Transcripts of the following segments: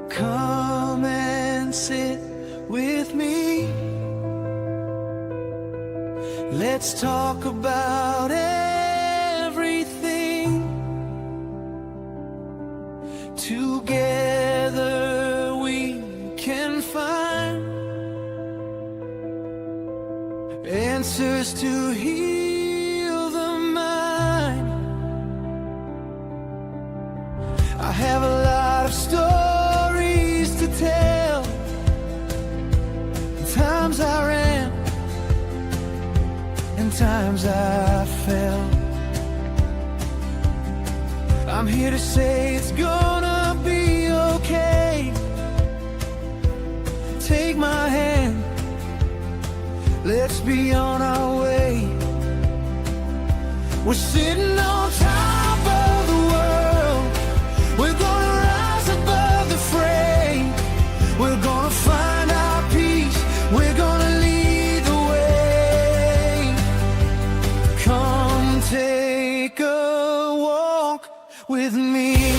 Come and sit with me. Let's talk about everything. Together we can find answers to heal the mind. I have a lot of stories to tell. Times I ran and times I fell. I'm here to say it's gonna be okay. Take my hand, let's be on our way. We're sitting on top of the world. We're gonna rise above the fray. We're gonna find our peace. We're gonna lead the way. Come take a walk with me.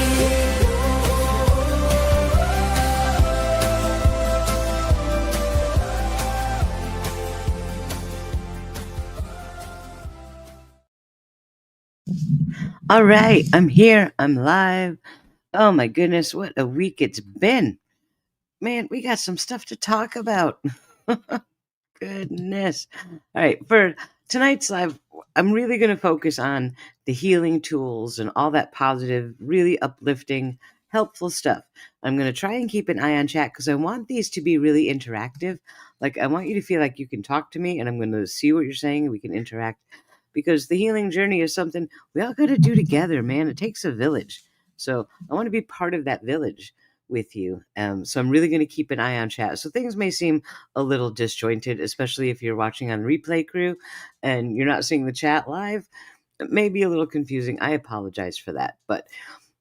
All right, I'm here. I'm live. Oh my goodness, what a week it's been. Man, we got some stuff to talk about. Goodness. All right, for tonight's live, I'm really going to focus on the healing tools and all that positive, really uplifting, helpful stuff. I'm going to try and keep an eye on chat because I want these to be really interactive. Like, I want you to feel like you can talk to me and I'm going to see what you're saying and we can interact, because the healing journey is something we all got to do together, man. It takes a village. So I want to be part of that village with you. So I'm really going to keep an eye on chat. So things may seem a little disjointed, especially if you're watching on replay crew and you're not seeing the chat live. It may be a little confusing. I apologize for that, but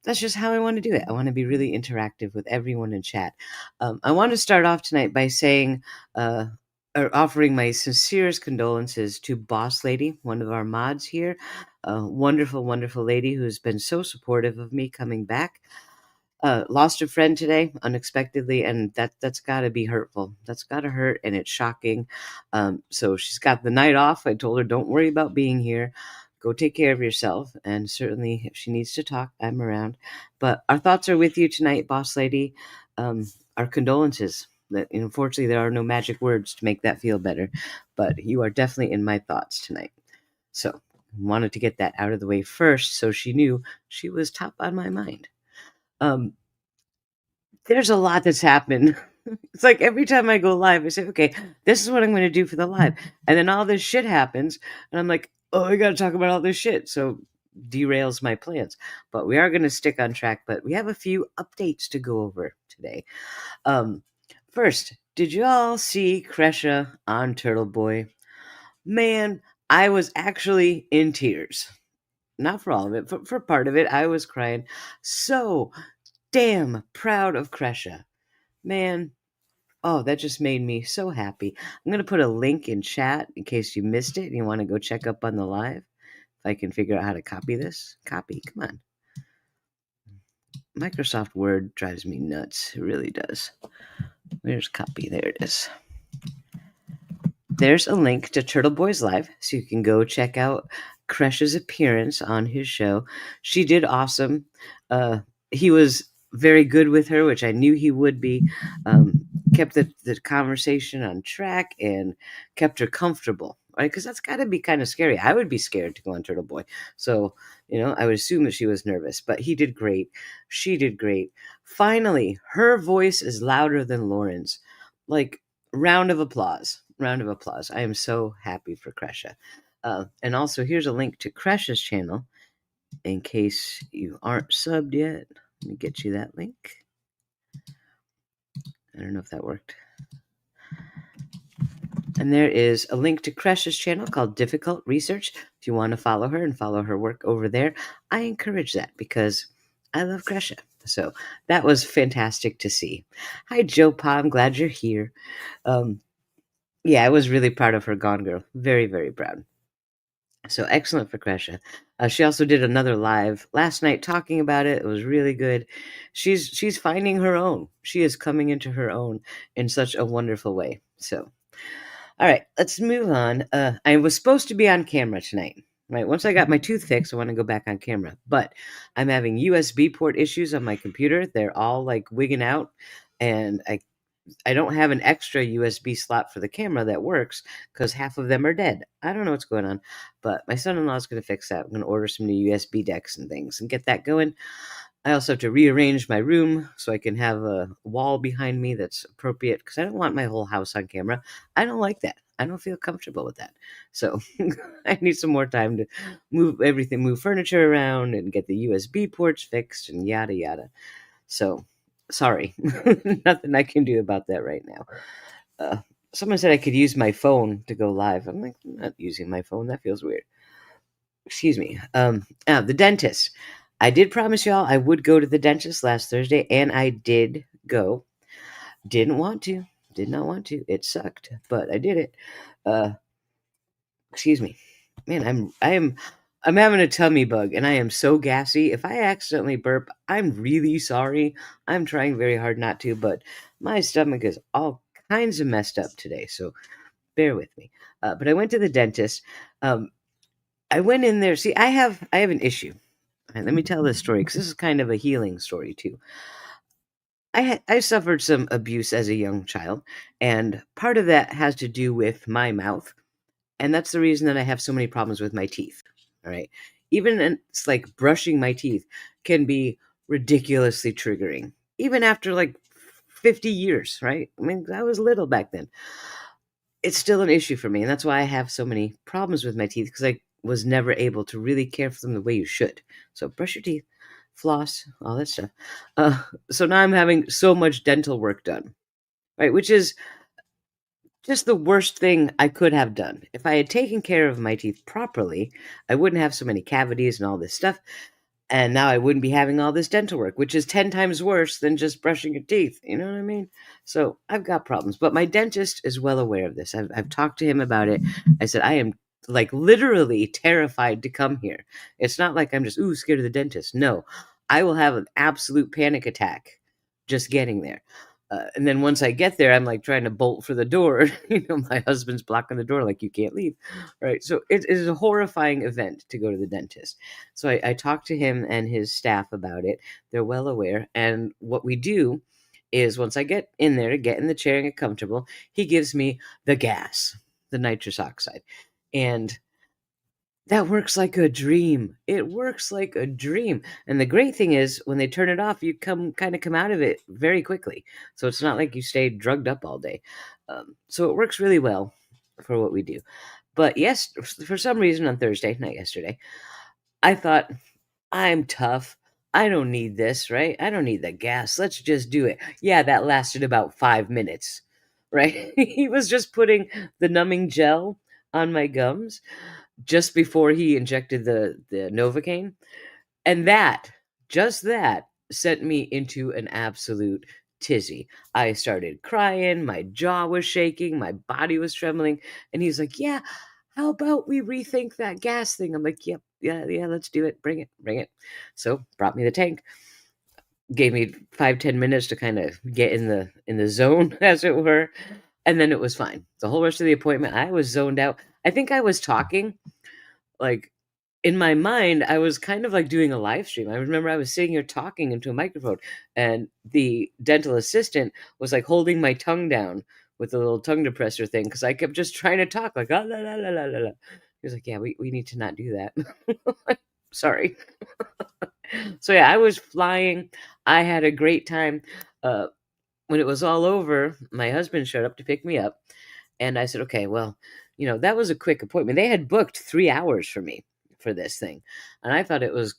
that's just how I want to do it. I want to be really interactive with everyone in chat. I want to start off tonight by saying, or offering my sincerest condolences to Boss Lady, one of our mods here, a wonderful, wonderful lady who's been so supportive of me coming back. Lost a friend today unexpectedly, and that's got to be hurtful. That's got to hurt, and it's shocking. So she's got the night off. I told her, don't worry about being here. Go take care of yourself. And certainly, if she needs to talk, I'm around. But our thoughts are with you tonight, Boss Lady. Our condolences. That unfortunately there are no magic words to make that feel better, but you are definitely in my thoughts tonight. So wanted to get that out of the way first, so she knew she was top on my mind. There's a lot that's happened. It's like every time I go live, I say, okay, this is what I'm going to do for the live. And then all this shit happens. And I'm like, oh, I got to talk about all this shit. So derails my plans. But we are going to stick on track. But we have a few updates to go over today. First, did you all see Kresha on Turtle Boy? Man, I was actually in tears. Not for all of it, but for part of it, I was crying. So damn proud of Kresha. Man, oh, that just made me so happy. I'm going to put a link in chat in case you missed it and you want to go check up on the live. If I can figure out how to copy this. Copy, come on. Microsoft Word drives me nuts. It really does. Where's copy? There it is. There's a link to Turtle Boy's Live, so you can go check out Kresha's appearance on his show. She did awesome. He was very good with her, which I knew he would be. Kept the conversation on track and kept her comfortable, right? Because that's got to be kind of scary. I would be scared to go on Turtle Boy. So, I would assume that she was nervous, but he did great. She did great. Finally, her voice is louder than Lauren's. Like, round of applause. Round of applause. I am so happy for Kresha. And also, here's a link to Kresha's channel in case you aren't subbed yet. Let me get you that link. I don't know if that worked. And there is a link to Kresha's channel called Difficult Research. If you want to follow her and follow her work over there, I encourage that because I love Kresha. So that was fantastic to see. Hi, Joe Pa. I'm glad you're here. Yeah, I was really proud of her, Gone Girl. Very, very proud. So excellent for Kresha. She also did another live last night talking about it. It was really good. She's finding her own. She is coming into her own in such a wonderful way. So, all right, let's move on. I was supposed to be on camera tonight. Right, once I got my tooth fixed, I want to go back on camera. But I'm having USB port issues on my computer. They're all like wigging out, and I don't have an extra USB slot for the camera that works because half of them are dead. I don't know what's going on, but my son-in-law is going to fix that. I'm going to order some new USB decks and things and get that going. I also have to rearrange my room so I can have a wall behind me that's appropriate because I don't want my whole house on camera. I don't like that. I don't feel comfortable with that. So I need some more time to move furniture around and get the USB ports fixed and yada yada. So sorry, nothing I can do about that right now. Uh, Someone said I could use my phone to go live. I'm like, I'm not using my phone. That feels weird. Excuse me. The dentist. I did promise y'all I would go to the dentist last Thursday, and I did go. Didn't want to. Did not want to. It sucked, but I did it. Uh, Excuse me. Man, I'm having a tummy bug and I am so gassy. If I accidentally burp, I'm really sorry. I'm trying very hard not to, but my stomach is all kinds of messed up today, so bear with me. But I went to the dentist. Um, I went in there. See, I have an issue. All right, let me tell this story because this is kind of a healing story too. I suffered some abuse as a young child, and part of that has to do with my mouth. And that's the reason that I have so many problems with my teeth. All right. It's like brushing my teeth can be ridiculously triggering, even after like 50 years, right? I mean, I was little back then. It's still an issue for me. And that's why I have so many problems with my teeth because I was never able to really care for them the way you should. So brush your teeth, floss, all that stuff. Uh, so now I'm having so much dental work done, right? Which is just the worst thing I could have done. If I had taken care of my teeth properly, I wouldn't have so many cavities and all this stuff. And now I wouldn't be having all this dental work, which is 10 times worse than just brushing your teeth. You know what I mean? So I've got problems. But my dentist is well aware of this. I've talked to him about it. I said, I am like literally terrified to come here. It's not like I'm just, scared of the dentist. No, I will have an absolute panic attack just getting there. And then once I get there, I'm like trying to bolt for the door. My husband's blocking the door, like, you can't leave. Right. So it is a horrifying event to go to the dentist. So I talked to him and his staff about it. They're well aware. And what we do is once I get in there, get in the chair and get comfortable, he gives me the gas, the nitrous oxide. And that works like a dream. It works like a dream. And the great thing is when they turn it off, you come out of it very quickly. So it's not like you stay drugged up all day. So it works really well for what we do. But yes, for some reason on Thursday, not yesterday, I thought, I'm tough. I don't need this, right? I don't need the gas. Let's just do it. Yeah, that lasted about 5 minutes, right? He was just putting the numbing gel on my gums just before he injected the Novocaine. And just that, sent me into an absolute tizzy. I started crying, my jaw was shaking, my body was trembling. And he's like, yeah, how about we rethink that gas thing? I'm like, yep, yeah, let's do it. Bring it. So brought me the tank, gave me 5-10 minutes to kind of get in the zone, as it were. And then it was fine. The whole rest of the appointment, I was zoned out. I think I was talking like in my mind, I was kind of like doing a live stream. I remember I was sitting here talking into a microphone, and the dental assistant was like holding my tongue down with a little tongue depressor thing because I kept just trying to talk like, oh, la, la, la, la, la, la. He was like, yeah, we need to not do that. Sorry. So yeah, I was flying. I had a great time. When it was all over, my husband showed up to pick me up. And I said, okay, well, that was a quick appointment. They had booked 3 hours for me for this thing. And I thought it was,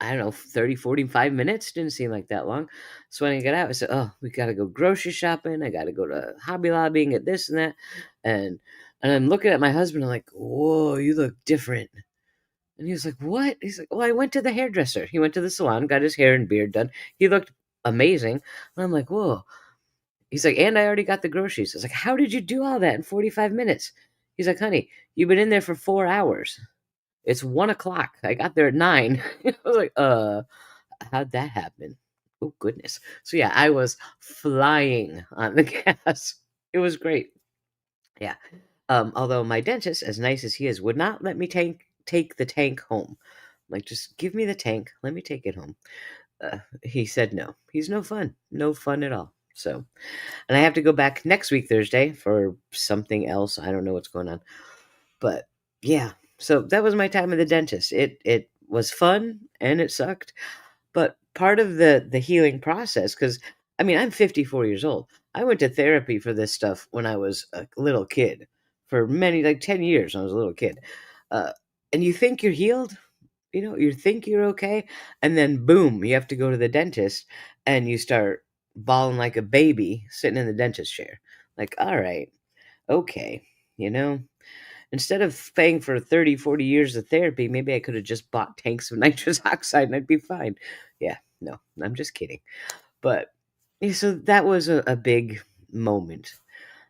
I don't know, 30, 45 minutes. Didn't seem like that long. So when I got out, I said, oh, we got to go grocery shopping. I got to go to Hobby Lobby and get this and that. And I'm looking at my husband. I'm like, whoa, you look different. And he was like, what? He's like, well, I went to the hairdresser. He went to the salon, got his hair and beard done. He looked amazing. And I'm like, whoa. He's like, and I already got the groceries. I was like, how did you do all that in 45 minutes? He's like, honey, you've been in there for 4 hours. It's 1 o'clock. I got there at 9. I was like, how'd that happen? Oh, goodness. So, yeah, I was flying on the gas. It was great. Yeah. Although my dentist, as nice as he is, would not let me take the tank home. Like, just give me the tank. Let me take it home. He said no. He's no fun. No fun at all. So, and I have to go back next week, Thursday, for something else. I don't know what's going on. But yeah, so that was my time at the dentist. It was fun and it sucked, but part of the healing process, because I mean, I'm 54 years old. I went to therapy for this stuff when I was a little kid, for many, like 10 years when I was a little kid. Uh, and you think you're healed, you think you're okay, and then boom, you have to go to the dentist and you start bawling like a baby sitting in the dentist chair. Like, all right, okay, you know, instead of paying for 30, 40 years of therapy, maybe I could have just bought tanks of nitrous oxide and I'd be fine. Yeah, no, I'm just kidding. But yeah, so that was a big moment.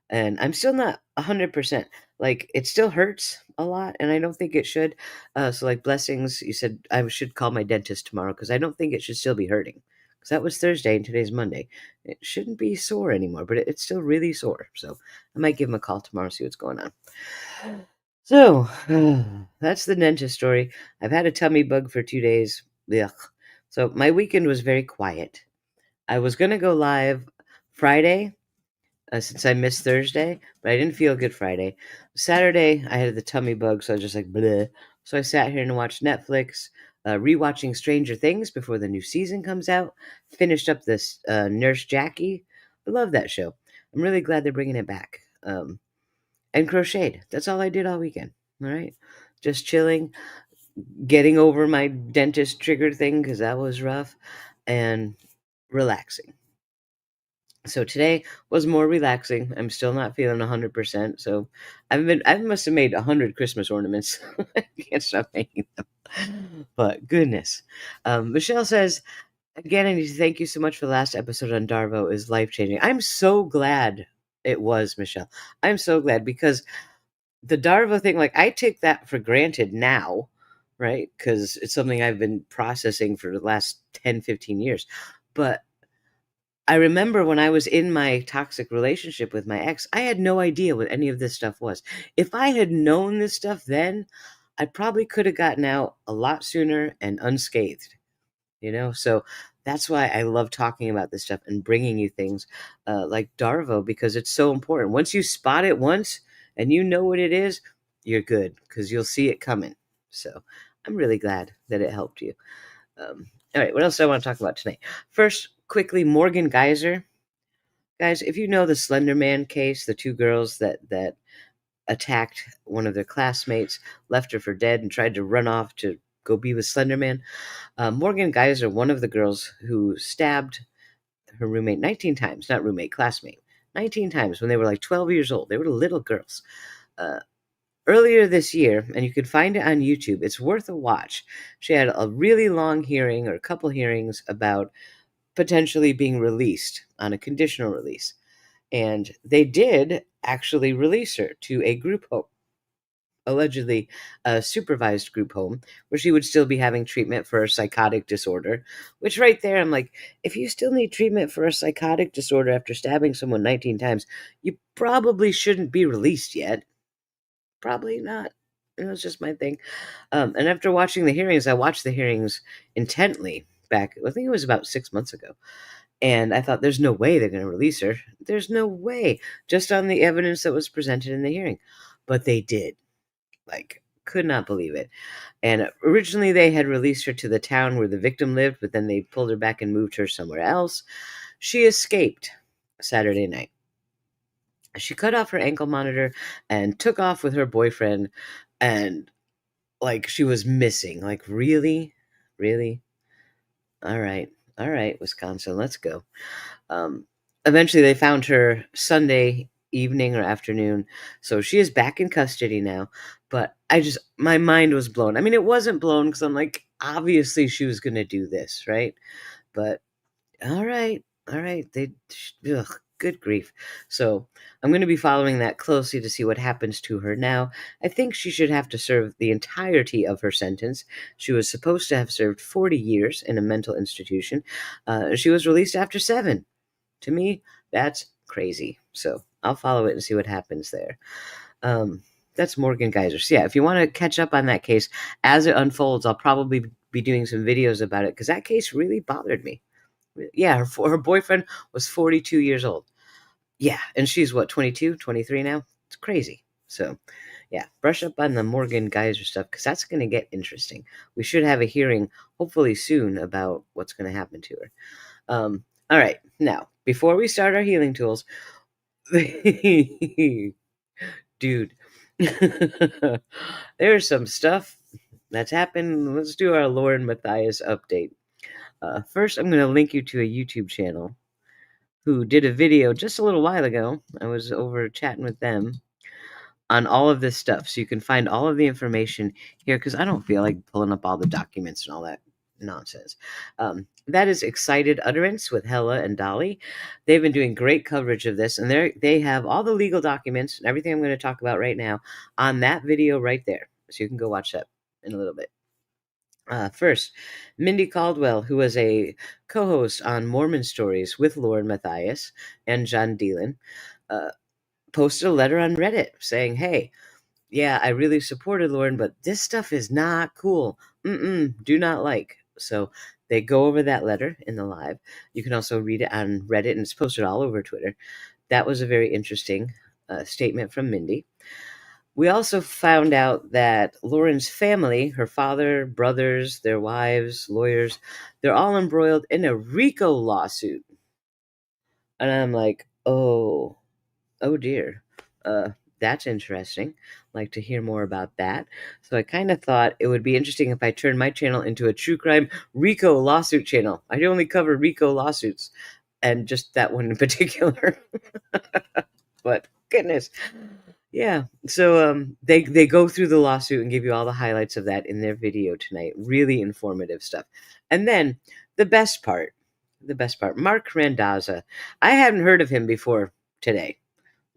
And I'm still not 100%. Like, it still hurts a lot, and I don't think it should. So, like, blessings, you said I should call my dentist tomorrow because I don't think it should still be hurting. Because that was Thursday and today's Monday. It shouldn't be sore anymore, but it's still really sore. So I might give him a call tomorrow, see what's going on. So, that's the dentist story. I've had a tummy bug for 2 days. Ugh. So my weekend was very quiet. I was gonna go live Friday, since I missed Thursday, but I didn't feel good Friday. Saturday, I had the tummy bug, so I was just like, bleh. So I sat here and watched Netflix, rewatching Stranger Things before the new season comes out. Finished up this Nurse Jackie. I love that show. I'm really glad they're bringing it back. And crocheted. That's all I did all weekend. All right. Just chilling, getting over my dentist trigger thing because that was rough, and relaxing. So today was more relaxing. I'm still not feeling 100%. So I must have made 100 Christmas ornaments. I can't stop making them. But goodness. Michelle says, again, I need to thank you so much for the last episode on Darvo is life changing. I'm so glad it was, Michelle. I'm so glad because the Darvo thing, like, I take that for granted now, right? Because it's something I've been processing for the last 10, 15 years. But I remember when I was in my toxic relationship with my ex, I had no idea what any of this stuff was. If I had known this stuff then, I probably could have gotten out a lot sooner and unscathed, So that's why I love talking about this stuff and bringing you things like Darvo, because it's so important. Once you spot it once and you know what it is, you're good because you'll see it coming. So I'm really glad that it helped you. All right, what else do I want to talk about tonight? First, quickly, Morgan Geyser. Guys, if you know the Slender Man case, the two girls that attacked one of their classmates, left her for dead, and tried to run off to go be with Slender Man, Morgan Geyser, one of the girls who stabbed her roommate 19 times, not roommate, classmate, 19 times when they were like 12 years old. They were little girls. Earlier this year, and you can find it on YouTube, it's worth a watch. She had a really long hearing, or a couple hearings, about potentially being released on a conditional release. And they did actually release her to a group home, allegedly a supervised group home, where she would still be having treatment for a psychotic disorder, which right there, I'm like, if you still need treatment for a psychotic disorder after stabbing someone 19 times, you probably shouldn't be released yet. Probably not. It's just my thing. And after watching the hearings, I watched the hearings intently back, I think it was about 6 months ago. And I thought, there's no way they're going to release her. There's no way, just on the evidence that was presented in the hearing. But they did. Like, could not believe it. And originally they had released her to the town where the victim lived, but then they pulled her back and moved her somewhere else. She escaped Saturday night. She cut off her ankle monitor and took off with her boyfriend, and like, she was missing. Like, really? Really? All right. All right, Wisconsin, let's go. Um, Eventually they found her Sunday evening or afternoon. So she is back in custody now. But my mind was blown. I mean, it wasn't blown because I'm like, obviously she was going to do this, right? But all right. Ugh, Good grief. So I'm going to be following that closely to see what happens to her now. I think she should have to serve the entirety of her sentence. She was supposed to have served 40 years in a mental institution. She was released after 7. To me, that's crazy. So I'll follow it and see what happens there. Um, that's Morgan Geyser. So yeah, if you want to catch up on that case as it unfolds, I'll probably be doing some videos about it because that case really bothered me. Yeah, her boyfriend was 42 years old. Yeah, and she's what, 22, 23 now? It's crazy. So, yeah, brush up on the Morgan Geyser stuff because that's going to get interesting. We should have a hearing hopefully soon about what's going to happen to her. All right, now, before we start our healing tools, dude, there's some stuff that's happened. Let's do our Lauren Matthias update. First, I'm going to link you to a YouTube channel who did a video just a little while ago. I was over chatting with them on all of this stuff. So you can find all of the information here because I don't feel like pulling up all the documents and all that nonsense. That is Excited Utterance with Hella and Dolly. They've been doing great coverage of this, and they have all the legal documents and everything I'm going to talk about right now on that video right there. So you can go watch that in a little bit. First, Mindy Caldwell, who was a co-host on Mormon Stories with Lauren Matthias and John Dealin, posted a letter on Reddit saying, "Hey, yeah, I really supported Lauren, but this stuff is not cool. Do not like." So they go over that letter in the live. You can also read it on Reddit, and it's posted all over Twitter. That was a very interesting statement from Mindy. We also found out that Lauren's family, her father, brothers, their wives, lawyers, they're all embroiled in a RICO lawsuit. And I'm like, oh dear. That's interesting. I'd like to hear more about that. So I kind of thought it would be interesting if I turned my channel into a true crime RICO lawsuit channel. I only cover RICO lawsuits and just that one in particular. But goodness. Yeah. So they go through the lawsuit and give you all the highlights of that in their video tonight. Really informative stuff. And then the best part, Mark Randazza. I hadn't heard of him before today.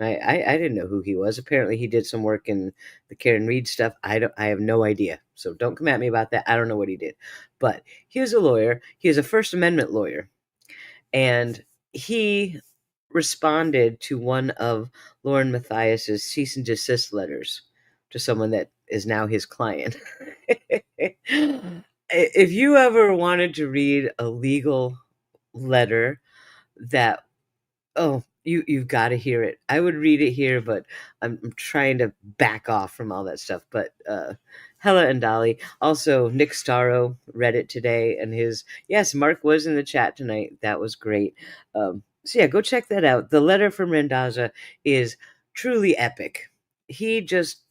I didn't know who he was. Apparently he did some work in the Karen Reed stuff. I have no idea. So don't come at me about that. I don't know what he did. But he was a lawyer. He is a First Amendment lawyer. And he responded to one of Lauren Matthias's cease and desist letters to someone that is now his client. If you ever wanted to read a legal letter that, oh, you've got to hear it. I would read it here, but I'm trying to back off from all that stuff. But Hella and Dolly, also Nick Starro read it today, and yes, Mark was in the chat tonight. That was great. So yeah, go check that out. The letter from Randazza is truly epic. He just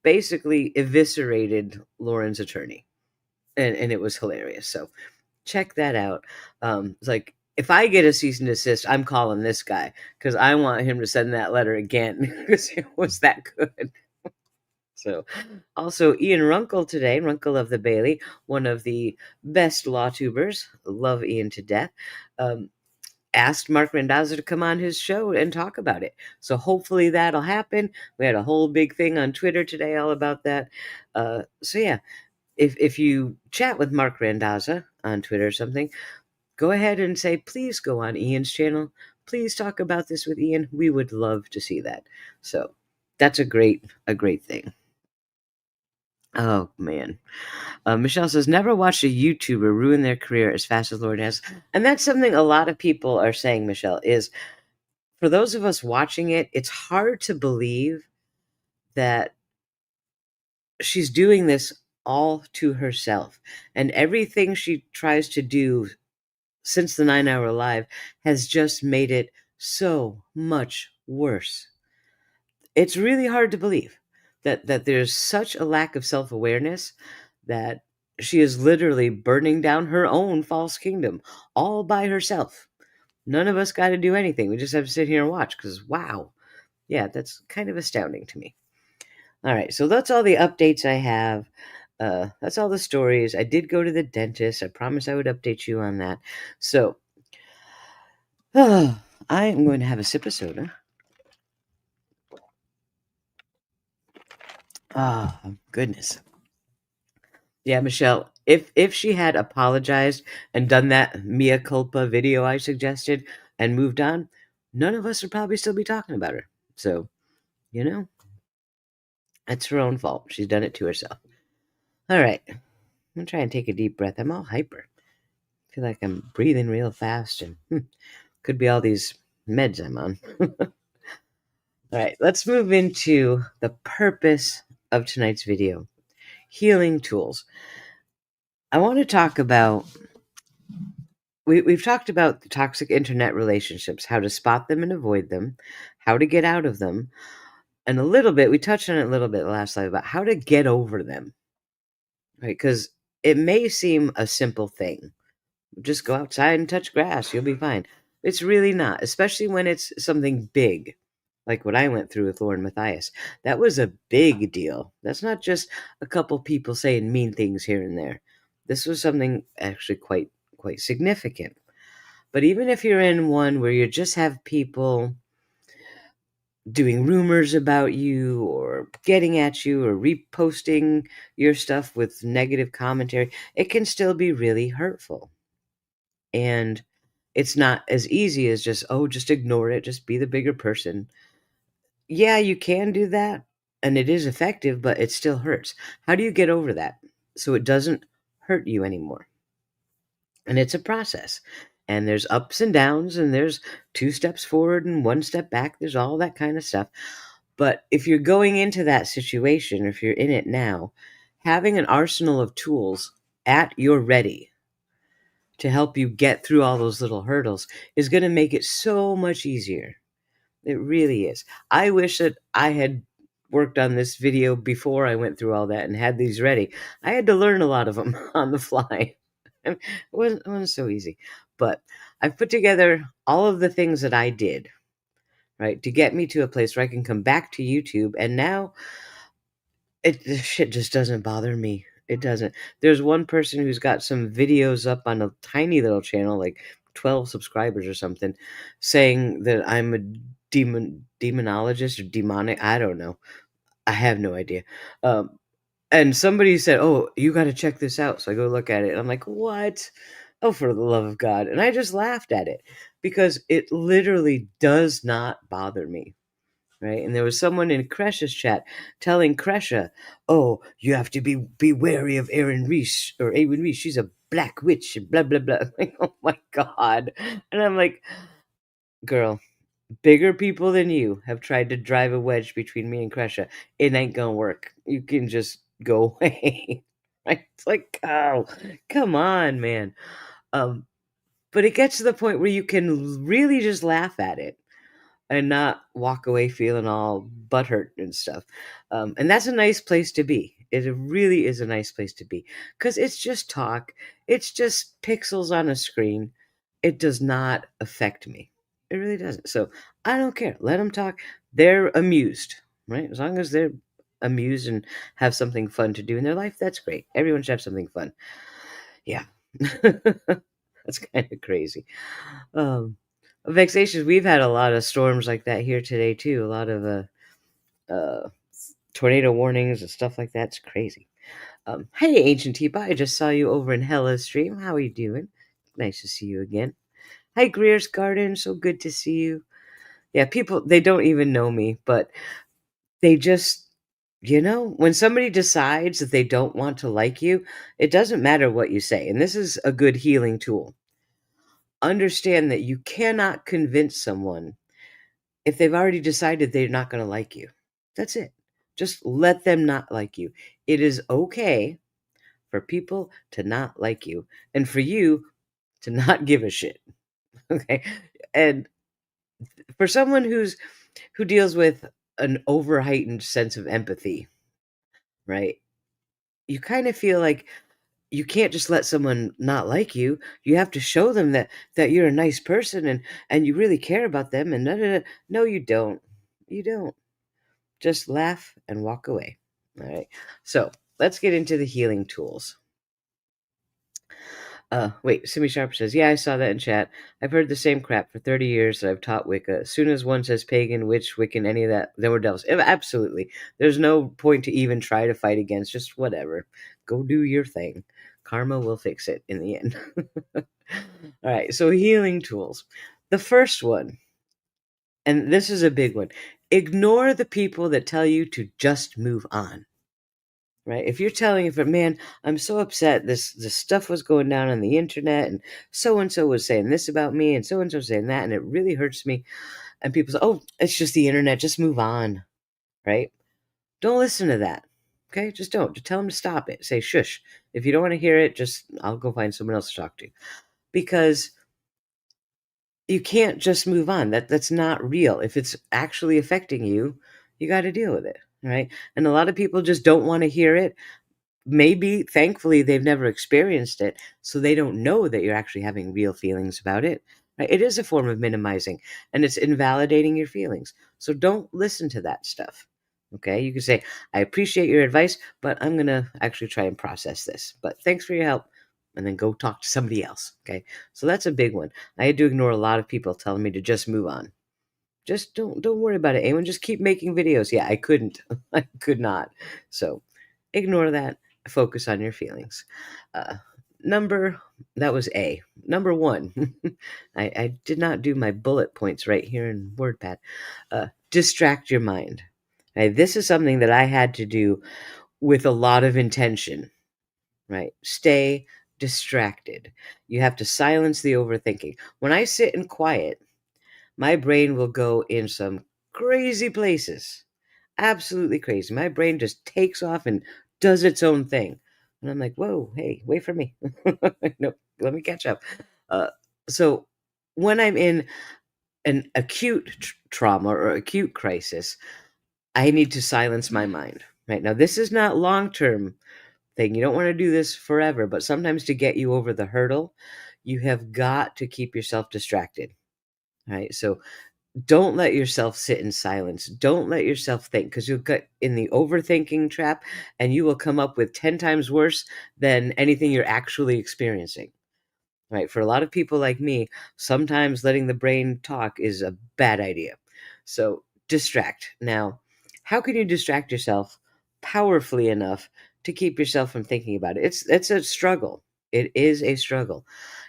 basically eviscerated Lauren's attorney, and it was hilarious. So check that out. It's like, if I get a cease and desist, I'm calling this guy because I want him to send that letter again because it was that good. So, also Ian Runkle today, Runkle of the Bailey, one of the best law tubers, love Ian to death, asked Mark Randazza to come on his show and talk about it. So hopefully that'll happen. We had a whole big thing on Twitter today all about that. So yeah, if you chat with Mark Randazza on Twitter or something, go ahead and say, please go on Ian's channel. Please talk about this with Ian. We would love to see that. So that's a great thing. Oh, man. Michelle says, never watched a YouTuber ruin their career as fast as Lauren has. And that's something a lot of people are saying, Michelle, is for those of us watching it, it's hard to believe that she's doing this all to herself. And everything she tries to do since the 9-hour live has just made it so much worse. It's really hard to believe that there's such a lack of self-awareness that she is literally burning down her own false kingdom all by herself. None of us got to do anything. We just have to sit here and watch because, wow. Yeah, that's kind of astounding to me. All right, so that's all the updates I have. That's all the stories. I did go to the dentist. I promised I would update you on that. So, I am going to have a sip of soda. Ah, goodness. Yeah, Michelle, if she had apologized and done that mea culpa video I suggested and moved on, none of us would probably still be talking about her. So, you know, that's her own fault. She's done it to herself. All right. I'm going to try and take a deep breath. I'm all hyper. I feel like I'm breathing real fast and could be all these meds I'm on. All right, let's move into the purpose of tonight's video, healing tools. I want to talk about, we've talked about the toxic internet relationships, how to spot them and avoid them, how to get out of them, and a little bit, we touched on it a little bit last time about how to get over them, right? Because it may seem a simple thing. Just go outside and touch grass, you'll be fine. It's really not, especially when it's something big, like what I went through with Lauren Matthias. That was a big deal. That's not just a couple people saying mean things here and there. This was something actually quite significant. But even if you're in one where you just have people doing rumors about you or getting at you or reposting your stuff with negative commentary, it can still be really hurtful. And it's not as easy as just, oh, just ignore it, just be the bigger person. Yeah, you can do that, and it is effective, but it still hurts. How do you get over that so it doesn't hurt you anymore? And it's a process. And there's ups and downs, and there's 2 steps forward and 1 step back. There's all that kind of stuff. But if you're going into that situation, or if you're in it now, having an arsenal of tools at your ready to help you get through all those little hurdles is going to make it so much easier. It really is. I wish that I had worked on this video before I went through all that and had these ready. I had to learn a lot of them on the fly. It wasn't so easy. But I've put together all of the things that I did, right, to get me to a place where I can come back to YouTube. And now this shit just doesn't bother me. It doesn't. There's one person who's got some videos up on a tiny little channel, like 12 subscribers or something, saying that I'm a demonologist or demonic. I don't know. I have no idea. And somebody said, "Oh, you got to check this out." So I go look at it, and I'm like, "What? Oh, for the love of God!" And I just laughed at it because it literally does not bother me. Right, and there was someone in Kresha's chat telling Kresha, "Oh, you have to be wary of Aaron Reese or Aaron Reese. She's a black witch." And blah blah blah. Like, oh my God! And I'm like, "Girl, bigger people than you have tried to drive a wedge between me and Kresha. It ain't gonna work. You can just go away." Right? It's like, oh, come on, man. Um, but it gets to the point where you can really just laugh at it and not walk away feeling all butthurt and stuff. And that's a nice place to be. It really is a nice place to be because it's just talk. It's just pixels on a screen. It does not affect me. It really doesn't. So I don't care. Let them talk. They're amused, right? As long as they're amused and have something fun to do in their life, that's great. Everyone should have something fun. Yeah. That's kind of crazy. Um, Vexations, we've had a lot of storms like that here today too. A lot of uh, tornado warnings and stuff like that. It's crazy. Hey, Ancient Teapot, I just saw you over in Hella's stream. How are you doing? Nice to see you again. Hi, Greer's Garden. So good to see you. Yeah, people, they don't even know me, but they just, when somebody decides that they don't want to like you, it doesn't matter what you say. And this is a good healing tool. Understand that you cannot convince someone if they've already decided they're not going to like you. That's it. Just let them not like you. It is okay for people to not like you and for you to not give a shit. Okay? And for someone who deals with an over heightened sense of empathy, right? You kind of feel like you can't just let someone not like you. You have to show them that you're a nice person and you really care about them and no, you don't. You don't. Just laugh and walk away. All right. So let's get into the healing tools. Wait, Simi Sharp says, yeah, I saw that in chat. I've heard the same crap for 30 years that I've taught Wicca. As soon as one says pagan, witch, Wiccan, any of that, then we're devils. Absolutely. There's no point to even try to fight against. Just whatever. Go do your thing. Karma will fix it in the end. All right, so healing tools. The first one, and this is a big one, ignore the people that tell you to just move on. Right? If you're telling if man, I'm so upset. This stuff was going down on the internet, and so was saying this about me, and so saying that, and it really hurts me. And people say, "Oh, it's just the internet. Just move on." Right? Don't listen to that. Okay, just don't. Just tell them to stop it. Say shush. If you don't want to hear it, just I'll go find someone else to talk to, because you can't just move on. That's not real. If it's actually affecting you, you got to deal with it. Right? And a lot of people just don't want to hear it. Maybe, thankfully, they've never experienced it, so they don't know that you're actually having real feelings about it. Right? It is a form of minimizing, and it's invalidating your feelings. So don't listen to that stuff. Okay? You can say, I appreciate your advice, but I'm going to actually try and process this. But thanks for your help. And then go talk to somebody else. Okay? So that's a big one. I had to ignore a lot of people telling me to just move on. Just don't worry about it, Eamon. Just keep making videos. Yeah, I couldn't. I could not. So ignore that. Focus on your feelings. Uh, number that was A. Number one. I did not do my bullet points right here in WordPad. Distract your mind. Okay, this is something that I had to do with a lot of intention. Right? Stay distracted. You have to silence the overthinking. When I sit in quiet, my brain will go in some crazy places. Absolutely crazy. My brain just takes off and does its own thing. And I'm like, whoa, hey, wait for me. No, let me catch up. Uh, so when I'm in an acute trauma or acute crisis, I need to silence my mind. Right now, this is not long term thing. You don't want to do this forever, but sometimes to get you over the hurdle, you have got to keep yourself distracted. Right. So don't let yourself sit in silence. Don't let yourself think, because you'll get in the overthinking trap and you will come up with 10 times worse than anything you're actually experiencing. Right? For a lot of people like me, sometimes letting the brain talk is a bad idea. So distract. Now, how can you distract yourself powerfully enough to keep yourself from thinking about it? It's a struggle. It is a struggle.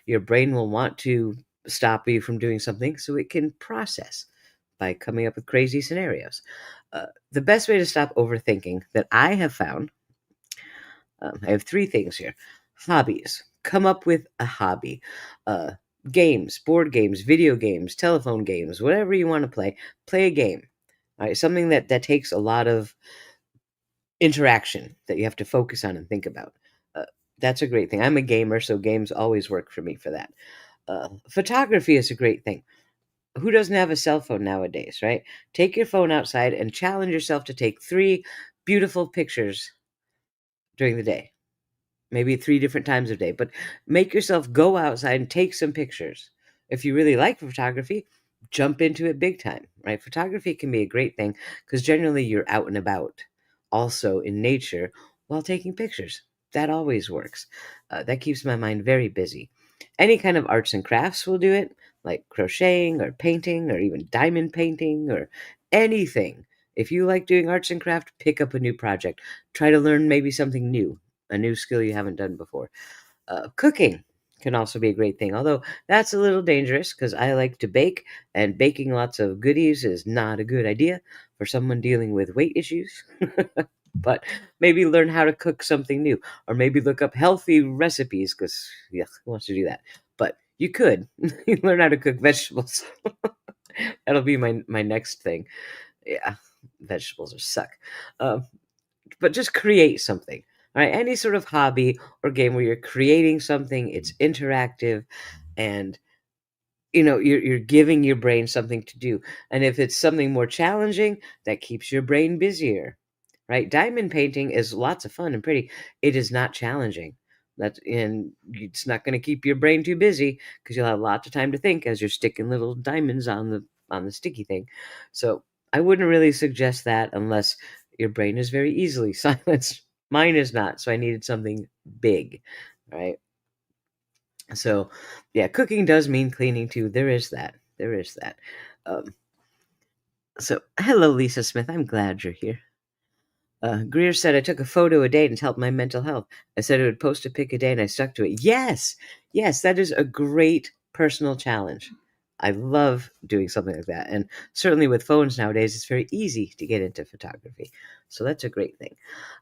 Your brain will want to stop you from doing something so it can process by coming up with crazy scenarios. The best way to stop overthinking that I have found, I have three things here. Hobbies. Come up with a hobby. Uh, Games, board games, video games, telephone games, whatever you want to play. Play a game. All right, something that takes a lot of interaction that you have to focus on and think about. Uh, that's a great thing. I'm a gamer, so games always work for me for that. Photography is a great thing. Who doesn't have a cell phone nowadays, right? Take your phone outside and challenge yourself to take 3 beautiful pictures during the day. Maybe 3 different times a day, but make yourself go outside and take some pictures. If you really like photography, jump into it big time, right? Photography can be a great thing because generally you're out and about, also in nature, while taking pictures. That always works. That keeps my mind very busy. Any kind of arts and crafts will do it, like crocheting or painting or even diamond painting or anything. If you like doing arts and craft, pick up a new project. Try to learn maybe something new, a new skill you haven't done before. Cooking can also be a great thing, although that's a little dangerous because I like to bake, and baking lots of goodies is not a good idea for someone dealing with weight issues. But maybe learn how to cook something new, or maybe look up healthy recipes because, yeah, who wants to do that? But you could learn how to cook vegetables. That'll be my next thing. Yeah, vegetables are suck. Um, but just create something. All right, any sort of hobby or game where you're creating something, it's interactive, and you're giving your brain something to do. And if it's something more challenging, that keeps your brain busier. Right? Diamond painting is lots of fun and pretty. It is not challenging. And it's not going to keep your brain too busy because you'll have lots of time to think as you're sticking little diamonds on the sticky thing. So I wouldn't really suggest that unless your brain is very easily silenced. Mine is not, so I needed something big, right? So, yeah, cooking does mean cleaning too. There is that. There is that. Um, so, hello, Lisa Smith. I'm glad you're here. Greer said, I took a photo a day and helped my mental health. I said I would post a pic a day and I stuck to it. Yes, yes, that is a great personal challenge. I love doing something like that. And certainly with phones nowadays, it's very easy to get into photography. So that's a great thing.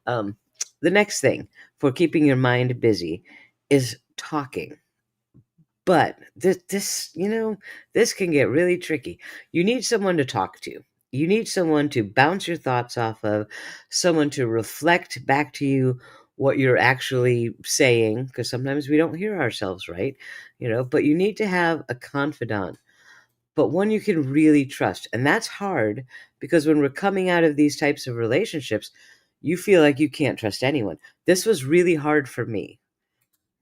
Um, the next thing for keeping your mind busy is talking. But this can get really tricky. You need someone to talk to. You need someone to bounce your thoughts off of, someone to reflect back to you what you're actually saying, because sometimes we don't hear ourselves right, but you need to have a confidant, but one you can really trust. And that's hard because when we're coming out of these types of relationships, you feel like you can't trust anyone. This was really hard for me,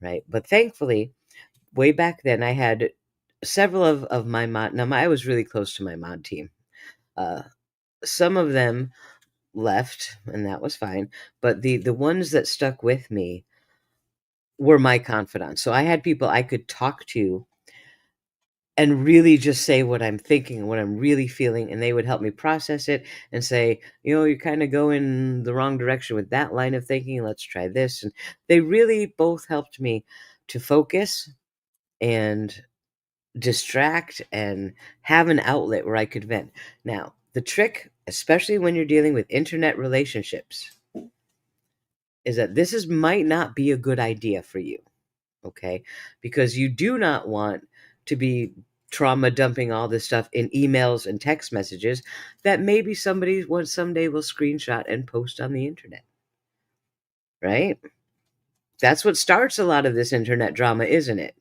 right? But thankfully, way back then, I had several of my mod. Now, I was really close to my mod team. Uh, some of them left, and that was fine. But the ones that stuck with me were my confidants. So I had people I could talk to and really just say what I'm thinking and what I'm really feeling, and they would help me process it and say, you're kind of going the wrong direction with that line of thinking. Let's try this. And they really both helped me to focus and distract and have an outlet where I could vent. Now, the trick, especially when you're dealing with internet relationships, is that might not be a good idea for you, okay? Because you do not want to be trauma dumping all this stuff in emails and text messages that maybe somebody someday will screenshot and post on the internet, right? That's what starts a lot of this internet drama, isn't it?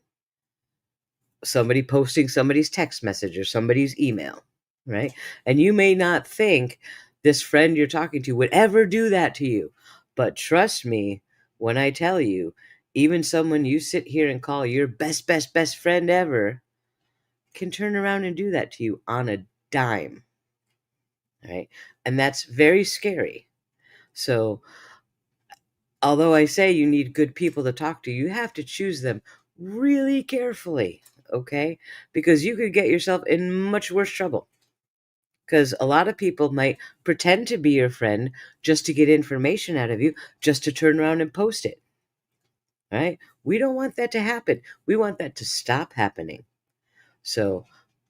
Somebody posting somebody's text message or somebody's email, right? And you may not think this friend you're talking to would ever do that to you. But trust me when I tell you, even someone you sit here and call your best friend ever can turn around and do that to you on a dime, right? And that's very scary. So, although I say you need good people to talk to, you have to choose them really carefully, okay? Because you could get yourself in much worse trouble. Because a lot of people might pretend to be your friend just to get information out of you, just to turn around and post it, right? We don't want that to happen. We want that to stop happening. So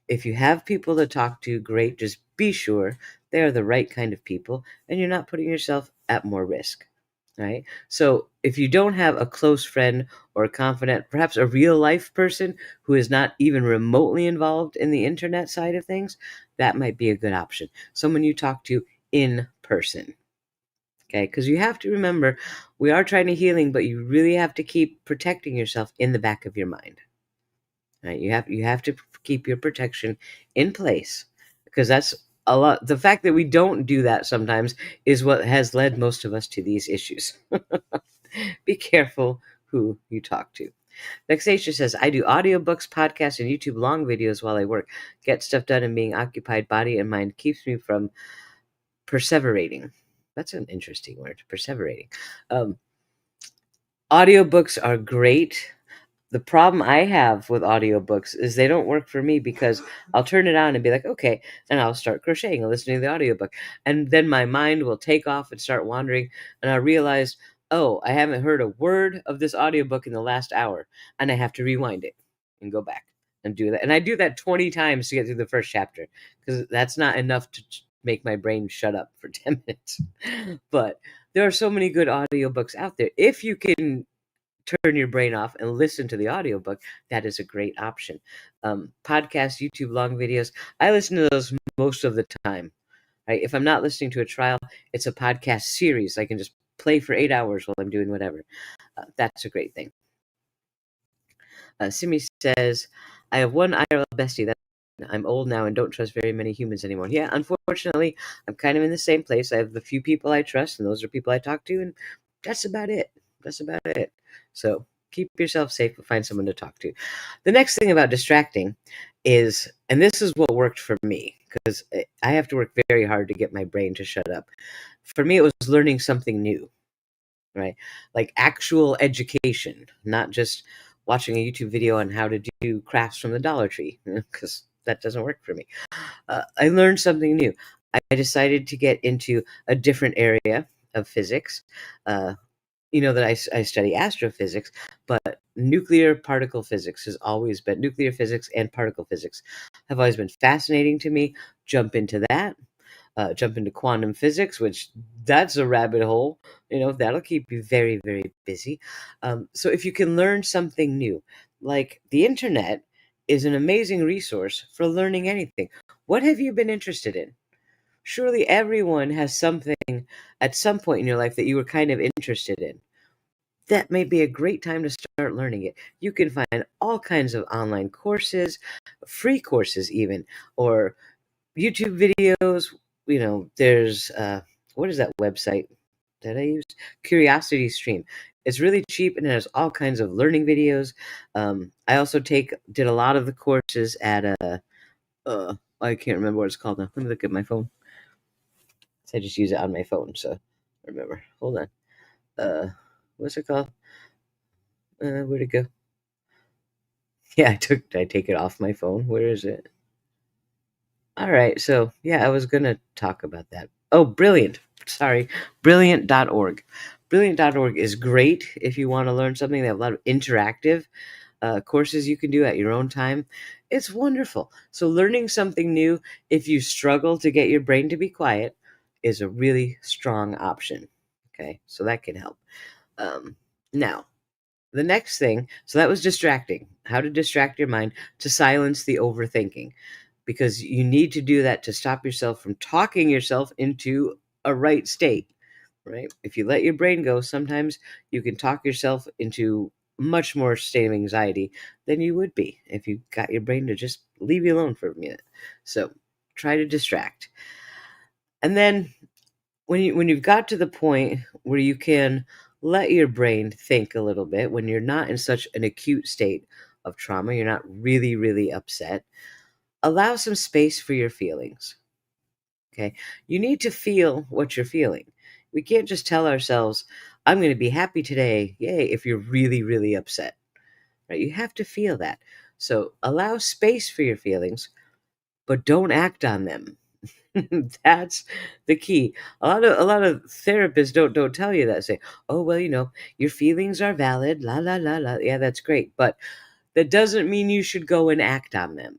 if you have people to talk to, great. Just be sure they're the right kind of people and you're not putting yourself at more risk. Right? So if you don't have a close friend or a confidant, perhaps a real life person who is not even remotely involved in the internet side of things, that might be a good option. Someone you talk to in person. Okay? Because you have to remember, we are trying to healing, but you really have to keep protecting yourself in the back of your mind. Right? You have to keep your protection in place, because that's a lot. The fact that we don't do that sometimes is what has led most of us to these issues. Be careful who you talk to. Vexatia says, I do audiobooks, podcasts, and YouTube long videos while I work. Get stuff done and being occupied, body and mind keeps me from perseverating. That's an interesting word, perseverating. Audiobooks are great. The problem I have with audiobooks is they don't work for me, because I'll turn it on and be like, okay, and I'll start crocheting and listening to the audiobook. And then my mind will take off and start wandering. And I realize, oh, I haven't heard a word of this audiobook in the last hour. And I have to rewind it and go back and do that. And I do that 20 times to get through the first chapter, because that's not enough to make my brain shut up for 10 minutes. But there are so many good audiobooks out there. If you can turn your brain off and listen to the audiobook, that is a great option. Podcasts, YouTube long videos, I listen to those most of the time. Right? If I'm not listening to a trial, it's a podcast series. I can just play for 8 hours while I'm doing whatever. That's a great thing. Simi says, I have one IRL bestie that I'm old now and don't trust very many humans anymore. Yeah, unfortunately, I'm kind of in the same place. I have the few people I trust, and those are people I talk to, and that's about it. That's about it. So keep yourself safe, but find someone to talk to. The next thing about distracting is, and this is what worked for me, because I have to work very hard to get my brain to shut up. For me, it was learning something new, right? Like actual education, not just watching a YouTube video on how to do crafts from the Dollar Tree because that doesn't work for me. I learned something new. I decided to get into a different area of physics. Uh, that I study astrophysics, but nuclear particle physics has always been nuclear physics and particle physics have always been fascinating to me. Jump into that. Jump into quantum physics, which that's a rabbit hole. That'll keep you very, very busy. So if you can learn something new, like the internet is an amazing resource for learning anything. What have you been interested in? Surely everyone has something at some point in your life that you were kind of interested in. That may be a great time to start learning it. You can find all kinds of online courses, free courses even, or YouTube videos. There's what is that website that I use? Curiosity Stream. It's really cheap and it has all kinds of learning videos. I also did a lot of the courses at I can't remember what it's called now. Let me look at my phone. I just use it on my phone, so I remember. Hold on. What's it called? Where'd it go? Yeah, I take it off my phone. Where is it? All right. So, yeah, I was going to talk about that. Oh, Brilliant. Sorry. Brilliant.org. Brilliant.org is great if you want to learn something. They have a lot of interactive courses you can do at your own time. It's wonderful. So, learning something new, if you struggle to get your brain to be quiet, is a really strong option. Okay. So, that can help. Now, the next thing, so that was distracting. How to distract your mind to silence the overthinking, because you need to do that to stop yourself from talking yourself into a right state, right? If you let your brain go, sometimes you can talk yourself into much more state of anxiety than you would be if you got your brain to just leave you alone for a minute. So try to distract. And then when you've got to the point where you can let your brain think a little bit, when you're not in such an acute state of trauma, you're not really, really upset, allow some space for your feelings. Okay. You need to feel what you're feeling. We can't just tell ourselves, I'm going to be happy today. Yay. If you're really, really upset, right? You have to feel that. So allow space for your feelings, but don't act on them. That's the key. A lot of therapists don't tell you that. Say, oh well, your feelings are valid. La la la la. Yeah, that's great, but that doesn't mean you should go and act on them.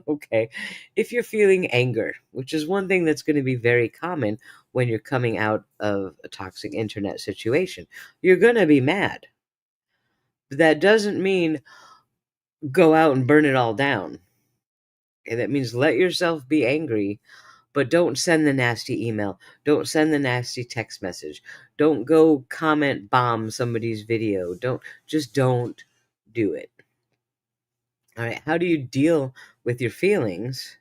Okay. If you're feeling anger, which is one thing that's going to be very common when you're coming out of a toxic internet situation, you're going to be mad. But that doesn't mean go out and burn it all down. Okay, that means let yourself be angry, but don't send the nasty email. Don't send the nasty text message. Don't go comment bomb somebody's video. Don't do it. All right. How do you deal with your feelings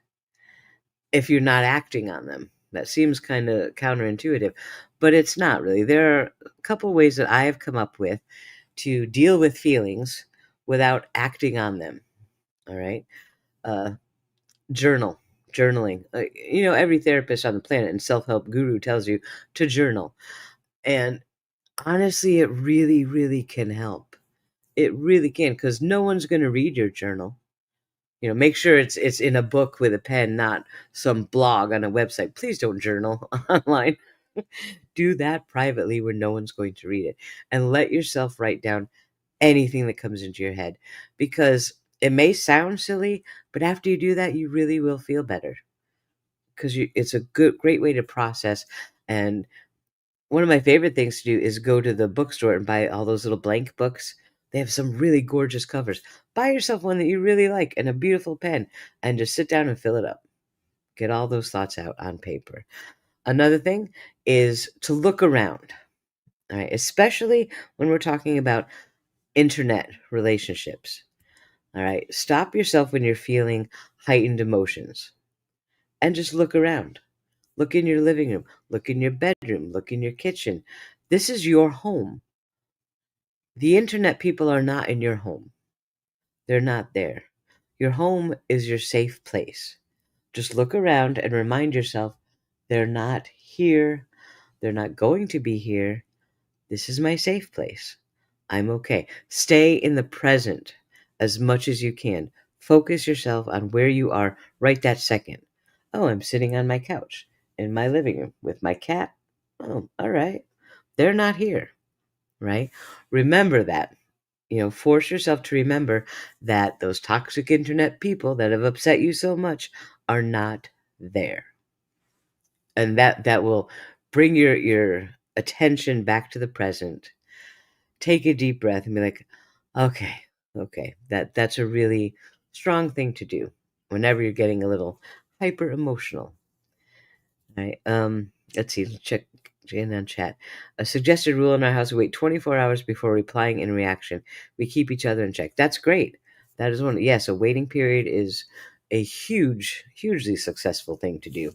if you're not acting on them? That seems kind of counterintuitive, but it's not really. There are a couple ways that I have come up with to deal with feelings without acting on them. All right. Uh, journaling. Every therapist on the planet and self-help guru tells you to journal. And honestly, it really, really can help. It really can, because no one's going to read your journal. Make sure it's in a book with a pen, not some blog on a website. Please don't journal online. Do that privately where no one's going to read it. And let yourself write down anything that comes into your head, because it may sound silly, but after you do that, you really will feel better, because it's a great way to process. And one of my favorite things to do is go to the bookstore and buy all those little blank books. They have some really gorgeous covers. Buy yourself one that you really like and a beautiful pen, and just sit down and fill it up. Get all those thoughts out on paper. Another thing is to look around, all right, especially when we're talking about internet relationships. All right, stop yourself when you're feeling heightened emotions and just look around. Look in your living room, look in your bedroom, look in your kitchen. This is your home. The internet people are not in your home. They're not there. Your home is your safe place. Just look around and remind yourself they're not here. They're not going to be here. This is my safe place. I'm okay. Stay in the present as much as you can. Focus yourself on where you are right that second. Oh, I'm sitting on my couch in my living room with my cat. Oh, all right. They're not here, right? Remember that. Force yourself to remember that those toxic internet people that have upset you so much are not there. And that will bring your attention back to the present. Take a deep breath and be like, okay, okay, that's a really strong thing to do whenever you're getting a little hyper emotional. Right. Let's see, check in on chat. A suggested rule in our house: we wait 24 hours before replying in reaction. We keep each other in check. That's great. That is one. Yes, a waiting period is a hugely successful thing to do.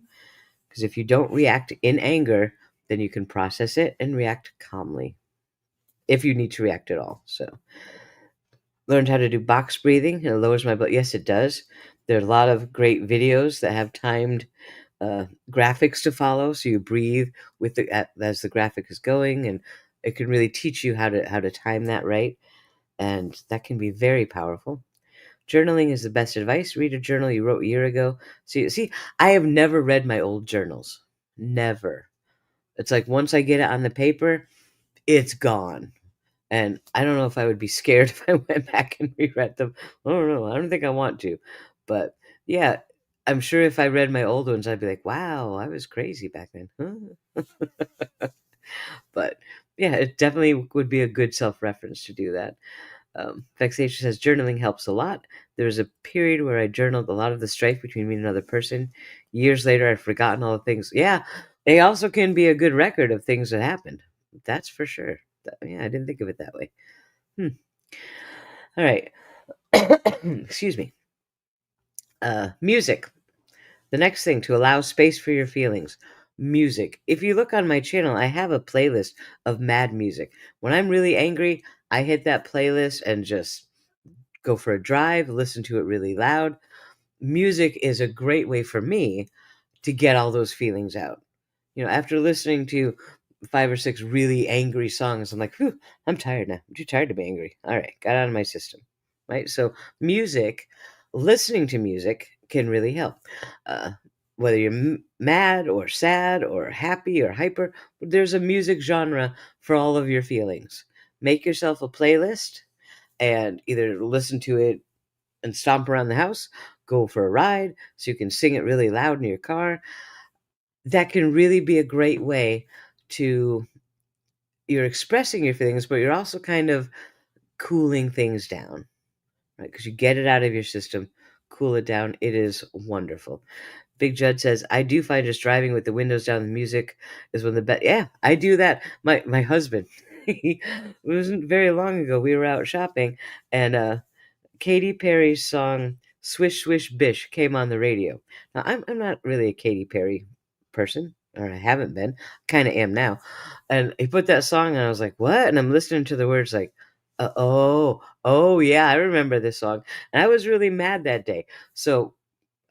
Because if you don't react in anger, then you can process it and react calmly if you need to react at all. So, learned how to do box breathing and it lowers my blood. Yes, it does. There are a lot of great videos that have timed graphics to follow, so you breathe with as the graphic is going, and it can really teach you how to time that right, and that can be very powerful. Journaling is the best advice. Read a journal you wrote a year ago. So you see, I have never read my old journals. Never. It's like once I get it on the paper, it's gone. And I don't know if I would be scared if I went back and reread them. I don't know. I don't think I want to. But yeah, I'm sure if I read my old ones, I'd be like, wow, I was crazy back then. Huh? But yeah, it definitely would be a good self reference to do that. Vexation says journaling helps a lot. There was a period where I journaled a lot of the strife between me and another person. Years later, I've forgotten all the things. Yeah, they also can be a good record of things that happened. That's for sure. Yeah, I didn't think of it that way. Hmm. All right. Excuse me. Music. The next thing to allow space for your feelings. Music. If you look on my channel, I have a playlist of mad music. When I'm really angry, I hit that playlist and just go for a drive, listen to it really loud. Music is a great way for me to get all those feelings out. After listening to 5 or 6 really angry songs, I'm like, "Whew, I'm tired now. I'm too tired to be angry. All right, got out of my system." Right? So, music, listening to music can really help. Uh, whether you're mad or sad or happy or hyper, there's a music genre for all of your feelings. Make yourself a playlist and either listen to it and stomp around the house, go for a ride so you can sing it really loud in your car. That can really be a great way to you're expressing your feelings, but you're also kind of cooling things down, right? Because you get it out of your system, cool it down. It is wonderful. Big Judd says, I do find just driving with the windows down, the music is one of the best. Yeah, I do that. My husband, it wasn't very long ago. We were out shopping, and Katy Perry's song "Swish Swish Bish" came on the radio. Now, I'm not really a Katy Perry person, or I haven't been. Kind of am now. And he put that song, and I was like, "What?" And I'm listening to the words, like, oh, yeah, I remember this song." And I was really mad that day, so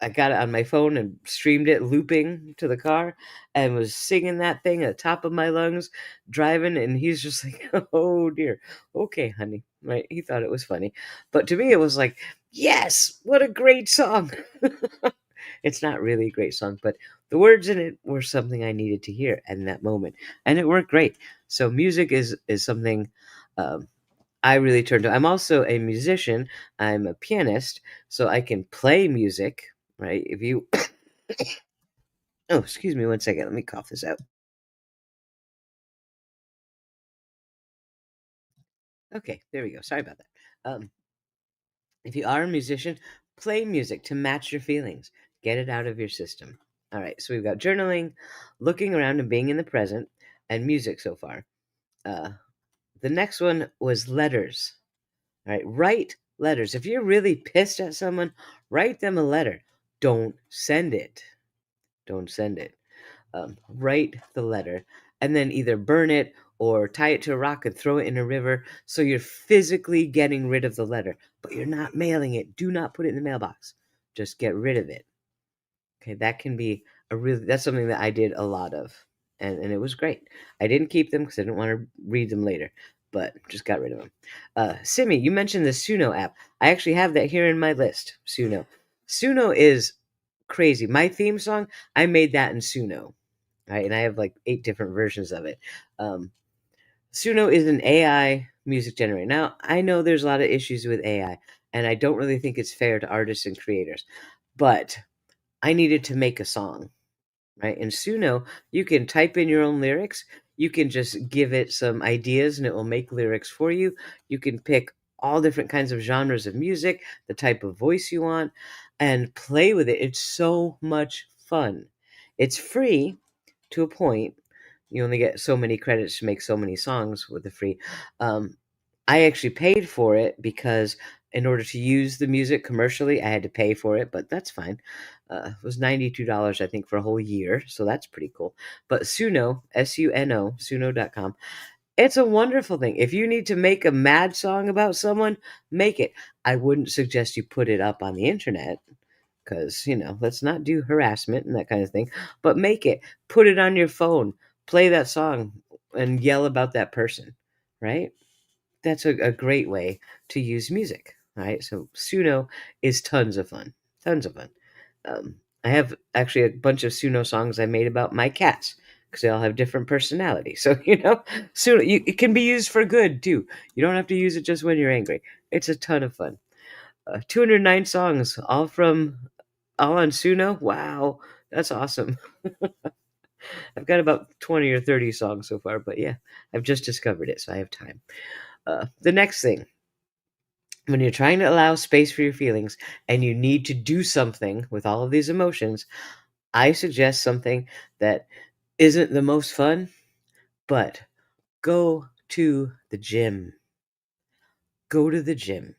I got it on my phone and streamed it looping to the car and was singing that thing at the top of my lungs, driving, and he's just like, "Oh, dear. Okay, honey." Right? He thought it was funny. But to me, it was like, "Yes, what a great song." It's not really a great song, but the words in it were something I needed to hear in that moment, and it worked great. So music is something, um, I really turn to. I'm also a musician. I'm a pianist, so I can play music, right? If you Oh, excuse me one second. Let me cough this out. Okay, there we go. Sorry about that. If you are a musician, play music to match your feelings. Get it out of your system. All right, so we've got journaling, looking around and being in the present, and music so far. Uh, the next one was letters. All right, write letters. If you're really pissed at someone, write them a letter. Don't send it. Don't send it. Write the letter and then either burn it or tie it to a rock and throw it in a river. So you're physically getting rid of the letter, but you're not mailing it. Do not put it in the mailbox. Just get rid of it. Okay, that can be that's something that I did a lot of. And it was great. I didn't keep them because I didn't want to read them later. but just got rid of them. Simi, you mentioned the Suno app. I actually have that here in my list. Suno. Suno is crazy. My theme song, I made that in Suno, right? And I have like 8 different versions of it. Um, Suno is an AI music generator. Now, I know there's a lot of issues with AI, and I don't really think it's fair to artists and creators, but I needed to make a song, right? In Suno, you can type in your own lyrics. You can just give it some ideas and it will make lyrics for you. You can pick all different kinds of genres of music, the type of voice you want, and play with it. It's so much fun. It's free to a point. You only get so many credits to make so many songs with the free. Um, I actually paid for it because in order to use the music commercially, I had to pay for it, but that's fine. It was $92, I think, for a whole year, so that's pretty cool. But Suno, S-U-N-O, Suno.com, it's a wonderful thing. If you need to make a mad song about someone, make it. I wouldn't suggest you put it up on the internet because, let's not do harassment and that kind of thing, but make it. Put it on your phone. Play that song and yell about that person, right? That's a great way to use music, right? So Suno is tons of fun, tons of fun. I have actually a bunch of Suno songs I made about my cats because they all have different personalities. So Suno it can be used for good too. You don't have to use it just when you're angry. It's a ton of fun. 209 songs, all on Suno. Wow, that's awesome. I've got about 20 or 30 songs so far, but yeah, I've just discovered it, so I have time. The next thing, when you're trying to allow space for your feelings and you need to do something with all of these emotions, I suggest something that isn't the most fun, but go to the gym. Go to the gym.